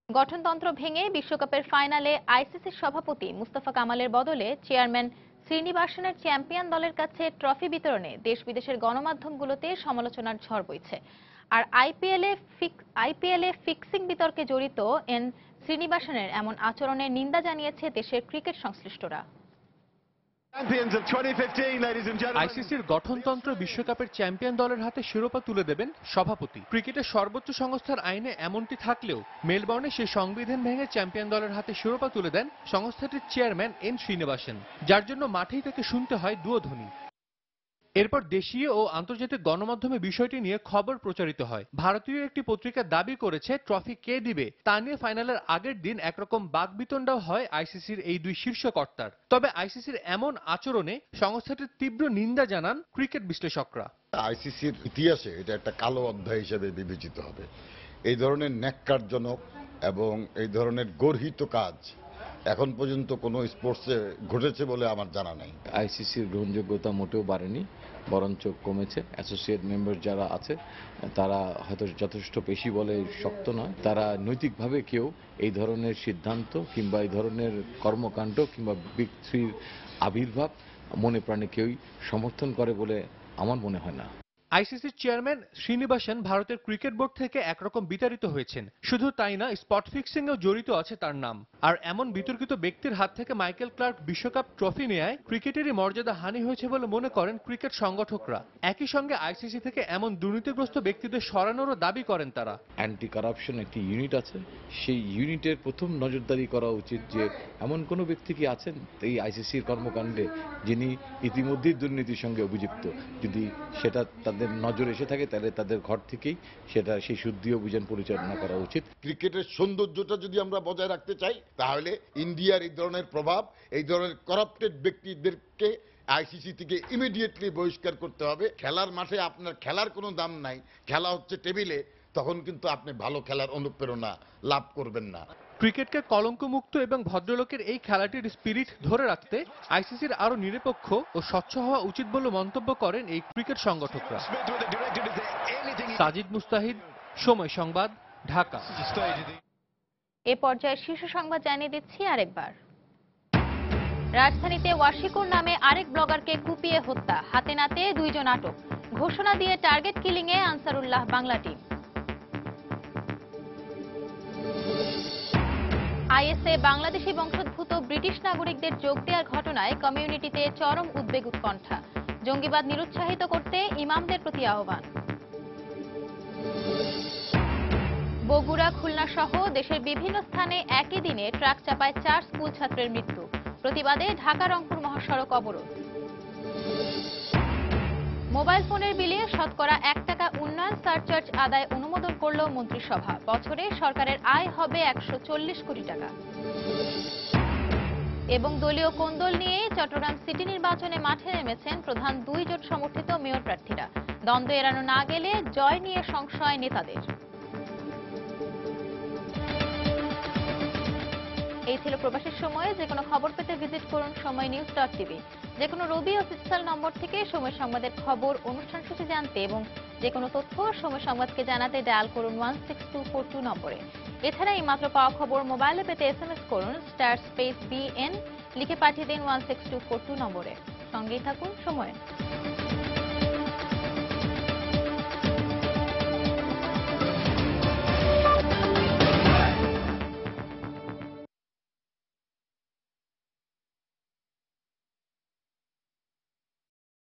Speaker 1: গঠনতন্ত্র ভেঙে বিশ্বকাপের ফাইনালে আইসিসির সভাপতি মুস্তাফা কামালের বদলে চেয়ারম্যান শ্রীনিবাসনের চ্যাম্পিয়ন দলের কাছে ট্রফি বিতরণে দেশ বিদেশের গণমাধ্যমগুলোতে সমালোচনার ঝড় বইছে। আর আইপিএলে ফিক্সিং বিতর্কে জড়িত শ্রীনিবাসনের এমন আচরণের নিন্দা জানিয়েছে দেশের ক্রিকেট সংশ্লিষ্টরা।
Speaker 6: আইসিসির গঠনতন্ত্র বিশ্বকাপের চ্যাম্পিয়ন দলের হাতে শিরোপা তুলে দেবেন সভাপতি। ক্রিকেটের সর্বোচ্চ সংস্থার আইনে এমনটি থাকলেও মেলবোর্নে সেই সংবিধান ভেঙে চ্যাম্পিয়ন দলের হাতে শিরোপা তুলে দেন সংস্থাটির চেয়ারম্যান শ্রীনিবাসন, যার জন্য মাঠেই তাকে শুনতে হয় দুয়োধ্বনি। এরপর দেশীয় ও আন্তর্জাতিক গণমাধ্যমে বিষয়টি নিয়ে খবর প্রচারিত হয়। ভারতীয় একটি পত্রিকা দাবি করেছে ট্রফি কে দিবে তা নিয়ে ফাইনালের আগের দিন একরকম বাকবিতণ্ডাও হয় আইসিসির এই দুই শীর্ষ কর্তার। তবে আইসিসির এমন আচরণে সংস্থাটির তীব্র নিন্দা জানান ক্রিকেট বিশ্লেষকরা।
Speaker 19: আইসিসির ইতিহাসে এটা একটা কালো অধ্যায় হিসেবে বিবেচিত হবে। এই ধরনের ন্যাক্কারজনক এবং এই ধরনের গর্হিত কাজ এখন পর্যন্ত কোনো স্পোর্টসে ঘটেছে বলে আমার জানা নাই।
Speaker 20: আইসিসির গ্রহণযোগ্যতা মোটেও বাড়েনি, বরঞ্চ কমেছে। অ্যাসোসিয়েট মেম্বার যারা আছে তারা হয়তো যথেষ্ট পেশি বলে শক্ত নয়, তারা নৈতিকভাবে কেউ এই ধরনের সিদ্ধান্ত কিংবা এই ধরনের কর্মকাণ্ড কিংবা বিগ থ্রির আবির্ভাব মনে প্রাণে কেউই সমর্থন করে বলে আমার মনে হয় না।
Speaker 6: আইসিসির চেয়ারম্যান শ্রীনিবাসন ভারতের ক্রিকেট বোর্ড থেকে একরকম বিতাড়িত হয়েছেন। শুধু তাই না, স্পট ফিক্সিং এও জড়িত আছে তার নাম। আর এমন বিতর্কিত ব্যক্তির হাত থেকে মাইকেল ক্লার্ক বিশ্বকাপ ট্রফি নেয় ক্রিকেটেরই মর্যাদা হানি হয়েছে বলে মনে করেন ক্রিকেট সংগঠকরা। একই সঙ্গে আইসিসি থেকে এমন দুর্নীতিগ্রস্ত ব্যক্তিদের সরানোরও দাবি করেন তারা।
Speaker 20: অ্যান্টি কারাপশন একটি ইউনিট আছে, সেই ইউনিটের প্রথম নজরদারি করা উচিত যে এমন কোনো ব্যক্তি কি আছেন এই আইসিসির কর্মকাণ্ডে যিনি ইতিমধ্যেই দুর্নীতির সঙ্গে অভিযুক্ত। যদি সেটা তাদের নজরে এসে থাকে তাহলে তাদের ঘর থেকেই সেটা সেই শুদ্ধি অভিযান পরিচালনা করা উচিত।
Speaker 19: ক্রিকেটের সৌন্দর্যটা যদি আমরা বজায় রাখতে চাই তাহলে ইন্ডিয়ার এই ধরনের প্রভাব, এই ধরনের করাপ্টেড ব্যক্তিদেরকে আইসিসি থেকে ইমিডিয়েটলি বহিষ্কার করতে হবে। খেলার মাঠে আপনার খেলার কোনো দাম নাই, খেলা হচ্ছে টেবিলে, তখন কিন্তু আপনি ভালো খেলার অনুপ্রেরণা লাভ করবেন না।
Speaker 6: ক্রিকেটকে কলঙ্কমুক্ত এবং ভদ্রলোকের এই খেলাটির স্পিরিট ধরে রাখতে আইসিসির আরো নিরপেক্ষ ও স্বচ্ছ হওয়া উচিত বলে মন্তব্য করেন এই ক্রিকেট সংগঠকরা। সাজিদ মুস্তাহিদ, সময় সংবাদ, ঢাকা।
Speaker 1: এ পর্যায়ে শীর্ষ সংবাদ জানিয়ে দিচ্ছি আরেকবার। রাজধানীতে ওয়াশিকুর নামে আরেক ব্লগারকে কুপিয়ে হত্যা, হাতে নাতে 2 জন আটক। ঘোষণা দিয়ে target killing a Ansarullah Bangla team. আইএসএ বাংলাদেশি বংশোদ্ভূত ব্রিটিশ নাগরিকদের যোগ দেওয়ার ঘটনায় কমিউনিটিতে চরম উদ্বেগ উৎকণ্ঠা। জঙ্গিবাদ নিরুৎসাহিত করতে ইমামদের প্রতি আহ্বান। বগুড়া, খুলনা সহ দেশের বিভিন্ন স্থানে একই দিনে ট্রাক চাপায় 4 স্কুল ছাত্রের মৃত্যু। প্রতিবাদে ঢাকা রংপুর মহাসড়ক অবরোধ। মোবাইল ফোনের বিলে শতকরা 1 টাকা উন্নয়ন সারচার্জ আদায় অনুমোদন করল মন্ত্রিসভা। বছরে সরকারের আয় হবে 140 কোটি টাকা। এবং দলীয় কোন্দল নিয়ে চট্টগ্রাম সিটি নির্বাচনে মাঠে নেমেছেন প্রধান 2 জোট সমর্থিত মেয়র প্রার্থীরা। দ্বন্দ্ব এড়ানো না গেলে জয় নিয়ে সংশয় নেতাদের। এই ছিল প্রবাসের সময়ে। যে কোনো খবর পেতে ভিজিট করুন সময়নিউজ.টিভি। যে কোনো রবি অফিসিয়াল নম্বর থেকে সময় সংবাদের খবর, অনুষ্ঠান সূচি জানতে এবং যে কোনো তথ্য সময় সংবাদকে জানাতে ডায়াল করুন 16242 নম্বরে। এছাড়া এই মাত্র পাওয়া খবর মোবাইলে পেতে SMS করুন *BN লিখে পাঠিয়ে দিন 16242 নম্বরে। সঙ্গেই থাকুন সময়।